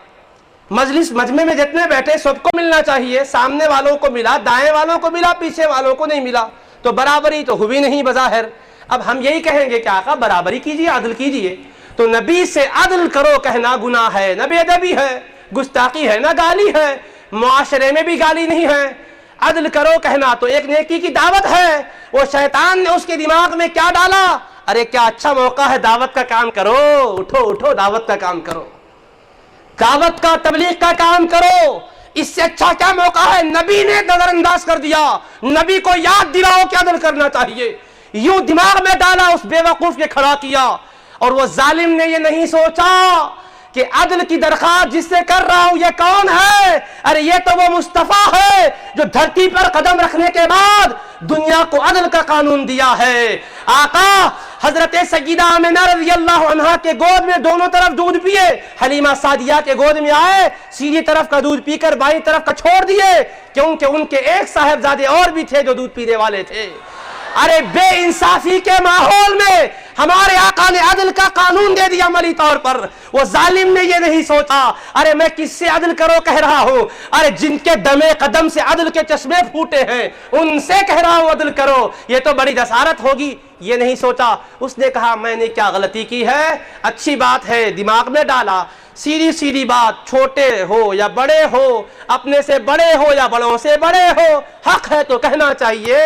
مجمع میں جتنے بیٹھے سب کو ملنا چاہیے، سامنے والوں کو ملا، دائیں والوں کو ملا، پیچھے والوں کو نہیں ملا، تو برابری تو ہوئی نہیں بظاہر۔ اب ہم یہی کہیں گے کہ آقا برابری کیجئے، عدل کیجئے، تو نبی سے عدل کرو کہنا گناہ ہے، نہ بے ادبی ہے، گستاخی ہے، نہ گالی ہے، معاشرے میں بھی گالی نہیں ہے۔ عدل کرو کہنا تو ایک نیکی کی دعوت ہے۔ وہ شیطان نے اس کے دماغ میں کیا ڈالا، ارے کیا اچھا موقع ہے، دعوت کا کام کرو، اٹھو اٹھو دعوت کا کام کرو، دعوت کا تبلیغ کا کام کرو، اس سے اچھا کیا موقع ہے۔ نبی نے نظر انداز کر دیا، نبی کو یاد دلاؤ کہ عدل کرنا چاہیے، یوں دماغ میں ڈالا، اس بے وقوف کے کھڑا کیا، اور وہ ظالم نے یہ نہیں سوچا کہ عدل کی درخواست جس سے کر رہا ہوں یہ کون ہے، ارے یہ تو وہ مصطفیٰ ہے جو دھرتی پر قدم رکھنے کے بعد دنیا کو عدل کا قانون دیا ہے۔ آقا حضرت سیدہ آمنہ رضی اللہ عنہا کے گود میں دونوں طرف دودھ پیے، حلیمہ سعدیہ کے گود میں آئے، سیدھی طرف کا دودھ پی کر بائیں طرف کا چھوڑ دیے، کیونکہ ان کے ایک صاحبزادے اور بھی تھے جو دودھ پینے والے تھے۔ ارے بے انصافی کے ماحول میں ہمارے آقا نے عدل کا قانون دے دیا عملی طور پر۔ وہ ظالم نے یہ نہیں سوچا ارے میں کس سے عدل کرو کہہ رہا ہوں، ارے جن کے دمے قدم سے عدل کے چشمے پھوٹے ہیں ان سے کہہ رہا ہوں عدل کرو، یہ تو بڑی جسارت ہوگی۔ یہ نہیں سوچا، اس نے کہا میں نے کیا غلطی کی ہے، اچھی بات ہے، دماغ میں ڈالا، سیدھی سیدھی بات، چھوٹے ہو یا بڑے ہو، اپنے سے بڑے ہو یا بڑوں سے بڑے ہو، حق ہے تو کہنا چاہیے،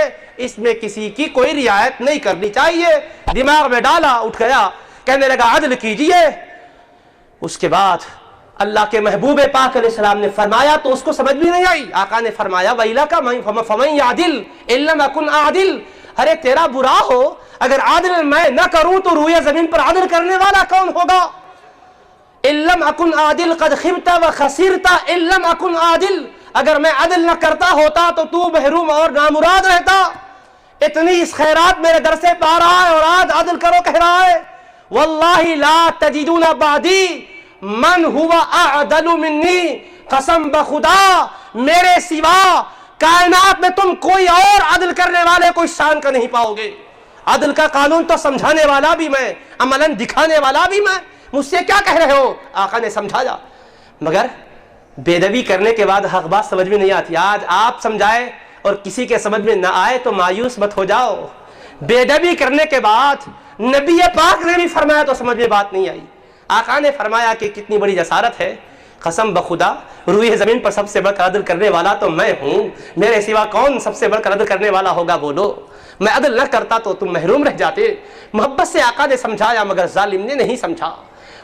اس میں کسی کی کوئی رعایت نہیں کرنی چاہیے۔ دماغ میں ڈالا، اٹھ گیا، کہنے لگا عدل کیجئے۔ اس کے بعد اللہ کے محبوب پاک علیہ السلام نے فرمایا تو اس کو سمجھ بھی نہیں آئی۔ آقا نے فرمایا وَإِلَكَ فَمَنْ يَعْدِلْ إِن لَمْ أَكُنْ أَعْدِلْ، ارے تیرا برا ہو اگر عادل میں نہ کروں تو روئے زمین پر عدل کرنے والا کون ہوگا؟ إِن لَمْ أَكُنْ أَعْدِلْ قَدْ خِبْتَ وَخَسِرْتَ إِن لَمْ أَكُنْ أَعْدِلْ، اگر میں عدل نہ کرتا ہوتا تو تو محروم اور نامراد رہتا۔ اتنی اس خیرات میرے در سے پا رہا ہے اور آج عدل کرو کہہ رہا ہے۔ واللہ لا تجدون بعدی من ہوا اعدل منی، قسم بخدا میرے سوا کائنات میں تم کوئی اور عدل کرنے والے کو اس شان کا نہیں پاؤ گے۔ عدل کا قانون تو سمجھانے والا بھی میں، عملاً دکھانے والا بھی میں، مجھ سے کیا کہہ رہے ہو؟ آقا نے سمجھایا، مگر بے ادبی کرنے کے بعد حق بات سمجھ میں نہیں آتی۔ آج آپ سمجھائے اور کسی کے سمجھ میں نہ آئے تو مایوس مت ہو جاؤ۔ بے ادبی کرنے کے بعد نبی پاک نے بھی فرمایا تو سمجھ میں بات نہیں آئی۔ آقا نے فرمایا کہ کتنی بڑی جسارت ہے، قسم بخدا روئے زمین پر سب سے بڑھ کر عدل کرنے والا تو میں ہوں، میرے سوا کون سب سے بڑھ کر عدل کرنے والا ہوگا بولو؟ میں عدل نہ کرتا تو تم محروم رہ جاتے۔ محبت سے آقا نے سمجھایا مگر ظالم نے نہیں سمجھا۔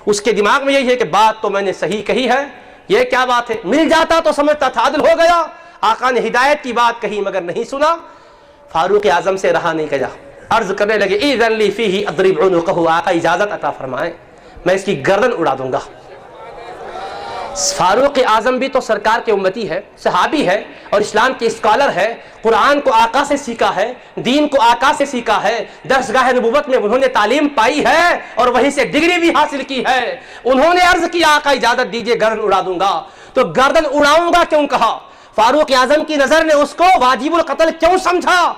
اس کے دماغ میں یہی ہے کہ بات تو میں نے صحیح کہی ہے، یہ کیا بات ہے، مل جاتا تو سمجھتا تھا عدل ہو گیا۔ آقا نے ہدایت کی بات کہی مگر نہیں سنا، فاروق اعظم سے رہا نہیں گیا، عرض کرنے لگے اذن لی فیہ اضرب عنقہ، آقا اجازت عطا فرمائیں میں اس کی گردن اڑا دوں گا۔ فاروق اعظم بھی تو سرکار کے امتی ہے، صحابی ہے اور اسلام کے اسکالر ہے، قرآن کو آقا سے سیکھا ہے، دین کو آقا سے سیکھا ہے، درسگاہ نبوت میں انہوں نے تعلیم پائی ہے اور وہیں سے ڈگری بھی حاصل کی ہے۔ انہوں نے عرض کیا آقا اجازت دیجئے گردن اڑا دوں گا، تو گردن اڑاؤں گا کیوں کہا؟ فاروق اعظم کی نظر نے اس کو واجب القتل کیوں سمجھا؟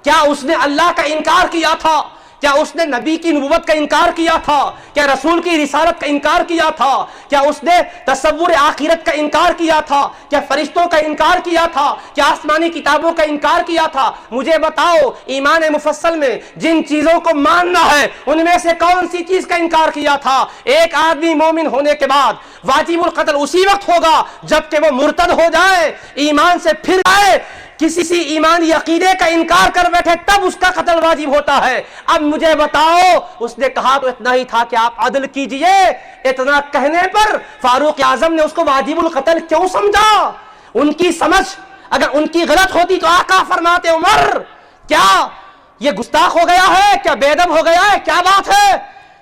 کیا اس نے اللہ کا انکار کیا تھا؟ کیا اس نے نبی کی نبوت کا انکار کیا تھا؟ کیا رسول کی رسالت کا انکار کیا تھا؟ کیا اس نے تصور آخرت کا انکار کیا تھا؟ کیا فرشتوں کا انکار کیا تھا؟ کیا آسمانی کتابوں کا انکار کیا تھا؟ مجھے بتاؤ ایمان مفصل میں جن چیزوں کو ماننا ہے ان میں سے کون سی چیز کا انکار کیا تھا؟ ایک آدمی مومن ہونے کے بعد واجب القتل اسی وقت ہوگا جبکہ وہ مرتد ہو جائے، ایمان سے پھر آئے، کسی ایمانی عقیدے کا انکار کر بیٹھے تب اس کا قتل واجب ہوتا ہے۔ اب مجھے بتاؤ اس نے کہا تو اتنا ہی تھا کہ آپ عدل کیجئے، اتنا کہنے پر فاروق اعظم نے اس کو واجب القتل کیوں سمجھا؟ ان کی سمجھ اگر ان کی غلط ہوتی تو آقا فرماتے عمر کیا یہ گستاخ ہو گیا ہے؟ کیا بے ادب ہو گیا ہے؟ کیا بات ہے؟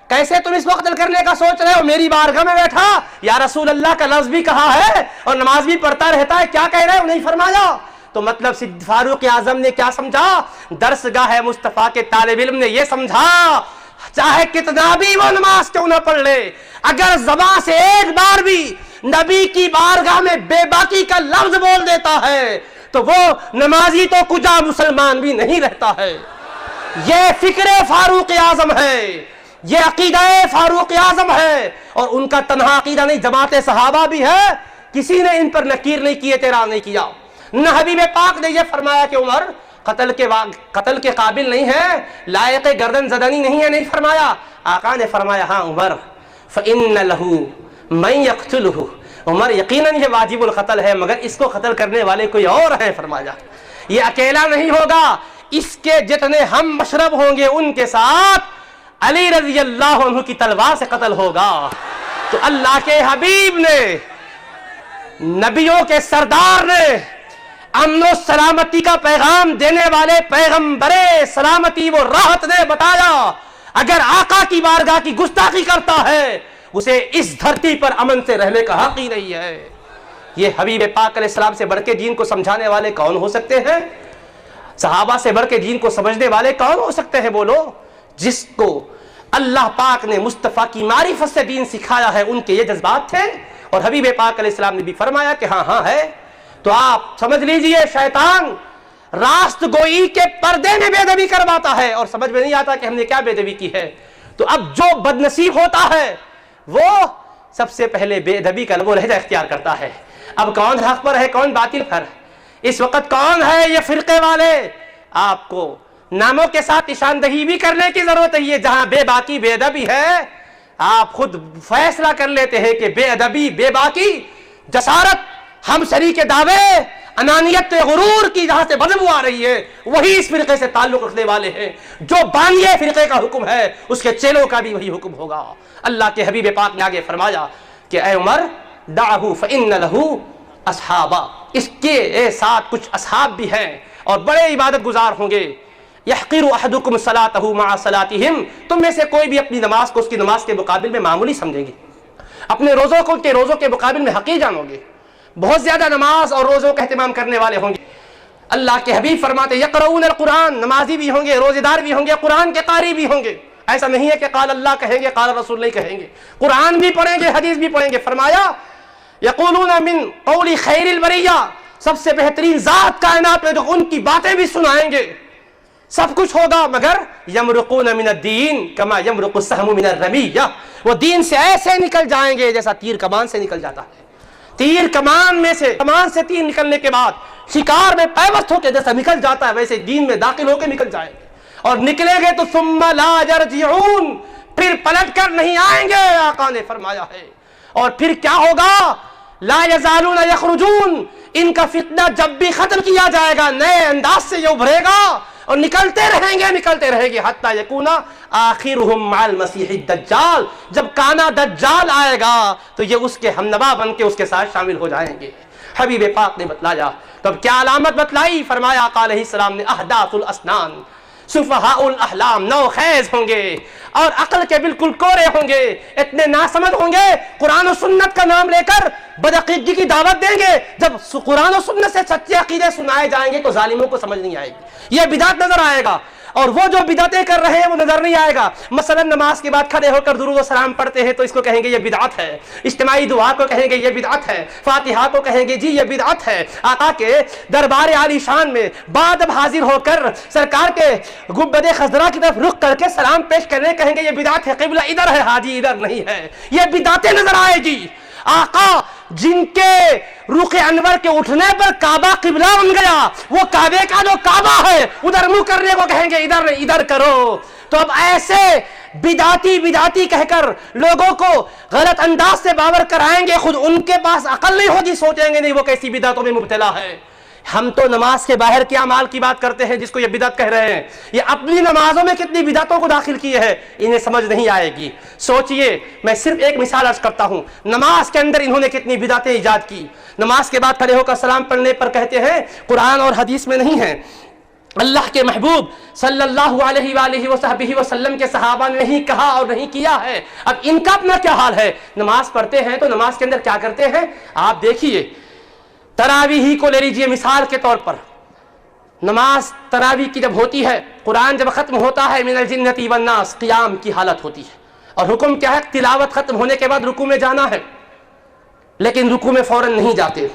کیسے تم اس کو قتل کرنے کا سوچ رہے ہو؟ میری بارگاہ میں بیٹھا یا رسول اللہ کا لفظ بھی کہا ہے اور نماز بھی پڑھتا رہتا ہے، کیا کہہ رہے ہو؟ نہیں فرمایا۔ تو مطلب فاروق اعظم نے کیا سمجھا؟ درسگاہ مصطفیٰ کے طالب علم نے یہ سمجھا چاہے کتنا بھی وہ نماز کیوں نہ پڑھ لے، اگر زبان سے ایک بار بھی نبی کی بارگاہ میں بے باکی کا لفظ بول دیتا ہے تو وہ نمازی تو کجا مسلمان بھی نہیں رہتا ہے۔ یہ فکر فاروق اعظم ہے، یہ عقیدہ فاروق اعظم ہے، اور ان کا تنہا عقیدہ نہیں، جماعت صحابہ بھی ہے، کسی نے ان پر نکیر نہیں کی، اعتراض نہیں کیا۔ نہ حبیب پاک نے یہ فرمایا کہ عمر قتل کے قابل نہیں ہے، لائق گردن زدنی نہیں ہے، نہیں فرمایا۔ آقا نے فرمایا ہاں عمر فَإِنَّ لَهُ مَن يَقْتُلُهُ، عمر یقیناً یہ واجب القتل ہے مگر اس کو قتل کرنے والے کوئی اور ہیں۔ فرمایا یہ اکیلا نہیں ہوگا، اس کے جتنے ہم مشرب ہوں گے ان کے ساتھ علی رضی اللہ عنہ کی تلوار سے قتل ہوگا۔ تو اللہ کے حبیب نے، نبیوں کے سردار نے، امن و سلامتی کا پیغام دینے والے پیغمبر سلامتی وہ راحت نے بتایا اگر آقا کی بارگاہ کی گستاخی کرتا ہے اسے اس دھرتی پر امن سے رہنے کا حق ہی نہیں ہے۔ یہ حبیب پاک علیہ السلام سے بڑھ کے دین کو سمجھانے والے کون ہو سکتے ہیں؟ صحابہ سے بڑھ کے دین کو سمجھنے والے کون ہو سکتے ہیں؟ بولو۔ جس کو اللہ پاک نے مصطفیٰ کی معرفت سے دین سکھایا ہے ان کے یہ جذبات تھے، اور حبیب پاک علیہ السلام نے بھی فرمایا کہ ہاں ہاں ہے۔ تو آپ سمجھ لیجئے شیطان راست گوئی کے پردے میں بے ادبی کرواتا ہے اور سمجھ میں نہیں آتا کہ ہم نے کیا بے ادبی کی ہے۔ تو اب جو بدنصیب ہوتا ہے وہ سب سے پہلے بے ادبی کا وہ لہجہ اختیار کرتا ہے۔ اب کون حق پر ہے کون باطل پر؟ اس وقت کون ہے یہ فرقے والے؟ آپ کو ناموں کے ساتھ نشاندہی بھی کرنے کی ضرورت ہے۔ جہاں بے باکی بے ادبی ہے آپ خود فیصلہ کر لیتے ہیں کہ بے ادبی بے باکی جسارت ہم شریک دعوے انانیت غرور کی جہاں سے بدبو آ رہی ہے وہی اس فرقے سے تعلق رکھنے والے ہیں۔ جو بانی فرقے کا حکم ہے اس کے چیلوں کا بھی وہی حکم ہوگا۔ اللہ کے حبیب پاک نے آگے فرمایا کہ اے عمر دعہ فإن له اصحابا، اس کے ساتھ کچھ اصحاب بھی ہیں اور بڑے عبادت گزار ہوں گے۔ یحقر احدکم صلاتہ مع صلاتہم، تم میں سے کوئی بھی اپنی نماز کو اس کی نماز کے مقابل میں معمولی سمجھیں گے، اپنے روزوں کو ان کے روزوں کے مقابل میں حقیر جانو گے، بہت زیادہ نماز اور روزوں کا اہتمام کرنے والے ہوں گے۔ اللہ کے حبیب فرماتے یقرؤون القرآن، نمازی بھی ہوں گے، روزے دار بھی ہوں گے، قرآن کے قاری بھی ہوں گے۔ ایسا نہیں ہے کہ قال اللہ کہیں گے قال رسول نہیں کہیں گے، قرآن بھی پڑھیں گے حدیث بھی پڑھیں گے۔ فرمایا یقولون من قول خیر البریہ، سب سے بہترین ذات کائنات میں جو ان کی باتیں بھی سنائیں گے، سب کچھ ہوگا مگر یمرقون من الدین کما یمرق السہم من الرمیہ، وہ دین سے ایسے نکل جائیں گے جیسا تیر کمان سے نکل جاتا ہے۔ تیر کمان سے تیر نکلنے کے بعد شکار میں پیوست ہو کے جیسا نکل جاتا ہے ویسے دین میں داخل ہو کے نکل جائیں گے، اور نکلیں گے تو ثم لا یرجعون، پھر پلٹ کر نہیں آئیں گے، آقا نے فرمایا ہے۔ اور پھر کیا ہوگا؟ لا یزالون یخرجون، ان کا فتنہ جب بھی ختم کیا جائے گا نئے انداز سے یہ ابھرے گا اور نکلتے رہیں گے حتی یکونا آخرہم مع المسیح الدجال، جب کانا دجال آئے گا تو یہ اس کے ہمنوا بن کے اس کے ساتھ شامل ہو جائیں گے۔ حبیب پاک نے بتلایا، تو اب کیا علامت بتلائی؟ فرمایا آقا علیہ السلام نے احداث الاسنان، سفہاء الاحلام، نو خیز ہوں گے اور عقل کے بالکل کورے ہوں گے، اتنے ناسمجھ ہوں گے، قرآن و سنت کا نام لے کر بدعقیدگی کی دعوت دیں گے۔ جب قرآن و سنت سے سچے عقیدے سنائے جائیں گے تو ظالموں کو سمجھ نہیں آئے گی، یہ بدعت نظر آئے گا۔ اور وہ جو بدعتیں کر رہے ہیں وہ نظر نہیں آئے گا. مثلا نماز کے بعد کھڑے ہو کر درود و سلام پڑھتے ہیں تو اس کو کہیں گے یہ بدعت ہے. اجتماعی دعا کو کہیں گے یہ بدعت ہے. فاتحہ کو کہیں گے جی یہ بدعت ہے. آقا کے دربار عالی شان میں بعد اب حاضر ہو کر سرکار کے گنبد خضرا کی طرف رخ کر کے سلام پیش کرنے کہیں گے یہ بدعت ہے. قبلہ ادھر ہے حاجی ادھر نہیں ہے. یہ بدعتیں نظر آئے گی. آقا جن کے رخ انور کے اٹھنے پر کعبہ قبلہ بن گیا, وہ کعبے کا جو کعبہ ہے ادھر منہ کرنے کو کہیں گے ادھر ادھر کرو. تو اب ایسے بدعتی کہہ کر لوگوں کو غلط انداز سے باور کرائیں گے, خود ان کے پاس عقل نہیں ہوگی, سوچیں گے نہیں وہ کیسی بدعتوں میں مبتلا ہے. ہم تو نماز کے باہر کے اعمال کی بات کرتے ہیں جس کو یہ بدعت کہہ رہے ہیں. یہ اپنی نمازوں میں کتنی بدعتوں کو داخل کیے ہیں انہیں سمجھ نہیں آئے گی. سوچئے, میں صرف ایک مثال عرض کرتا ہوں. نماز کے اندر انہوں نے کتنی بدعتیں ایجاد کی. نماز کے بعد کھڑے ہو کر سلام پڑھنے پر کہتے ہیں قرآن اور حدیث میں نہیں ہے, اللہ کے محبوب صلی اللہ علیہ وآلہ وصحبہ وسلم کے صحابہ نے نہیں کہا اور نہیں کیا ہے. اب ان کا اپنا کیا حال ہے؟ نماز پڑھتے ہیں تو نماز کے اندر کیا کرتے ہیں آپ دیکھیے. تراویح ہی کو لے لیجئے مثال کے طور پر. نماز تراویح کی جب ہوتی ہے, قرآن جب ختم ہوتا ہے, من الجنۃ والناس قیام کی حالت ہوتی ہے. اور حکم کیا ہے؟ تلاوت ختم ہونے کے بعد رکوع میں جانا ہے. لیکن رکوع میں فوراً نہیں جاتے,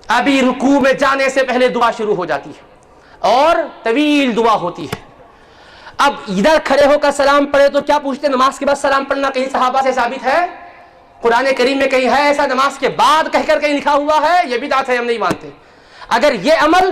ابھی رکوع میں جانے سے پہلے دعا شروع ہو جاتی ہے اور طویل دعا ہوتی ہے. اب ادھر کھڑے ہو کر سلام پڑھے تو کیا پوچھتے نماز کے بعد سلام پڑھنا کہیں صحابہ سے ثابت ہے؟ قرآن کریم میں کہیں ہے ایسا نماز کے بعد کہہ کر کہیں لکھا ہوا ہے؟ یہ بدعت ہے, ہم نہیں مانتے. اگر یہ عمل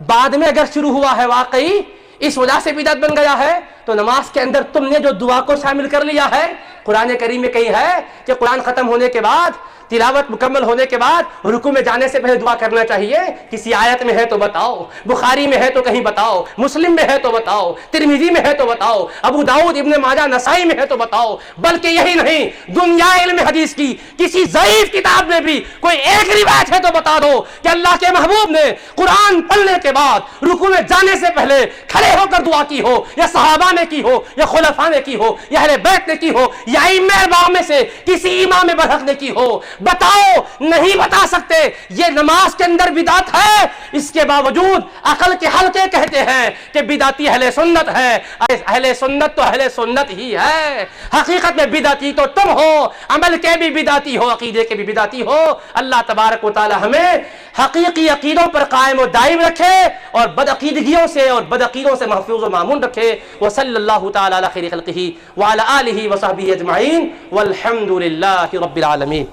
بعد میں اگر شروع ہوا ہے واقعی اس وجہ سے بدعت بن گیا ہے تو نماز کے اندر تم نے جو دعا کو شامل کر لیا ہے, قرآن کریم میں کہیں ہے کہ قرآن ختم ہونے کے بعد تلاوت مکمل ہونے کے بعد رکوع میں جانے سے پہلے دعا کرنا چاہیے. کسی آیت میں ہے تو بتاؤ, بخاری میں ہے تو کہیں بتاؤ, مسلم میں ہے تو بتاؤ, ترمذی میں ہے تو بتاؤ, ابو داؤد ابن ماجہ نسائی میں ہے تو بتاؤ. بلکہ یہی نہیں, دنیا علم حدیث کی کسی ضعیف کتاب میں بھی کوئی ایک روایت ہے تو بتا دو کہ اللہ کے محبوب نے قرآن پڑھنے کے بعد رکوع میں جانے سے پہلے کھڑے ہو کر دعا کی ہو, یا صحابہ نے کی ہو, یا خلفاء نے کی ہو, یا اہل بیت نے کی ہو, یا ائمہ اربعہ میں سے کسی امام برحق نے کی ہو. بتاؤ, نہیں بتا سکتے. یہ نماز کے اندر بدعت ہے, اس کے باوجود عقل کے حلقے کہتے ہیں کہ بدعتی اہل سنت ہے. اہل سنت تو اہل سنت ہی ہے, حقیقت میں بدعتی تو تم ہو, عمل کے بھی بدعتی ہو, عقیدے کے بھی بدعتی ہو. اللہ تبارک و تعالی ہمیں حقیقی عقیدوں پر قائم و دائم رکھے اور بدعقیدگیوں سے اور بدعقیدوں سے محفوظ و مامون رکھے. وصلی اللہ تعالی علی خیر خلقہ وعلی آلہ وصحبہ اجمعین والحمد للہ رب العالمین.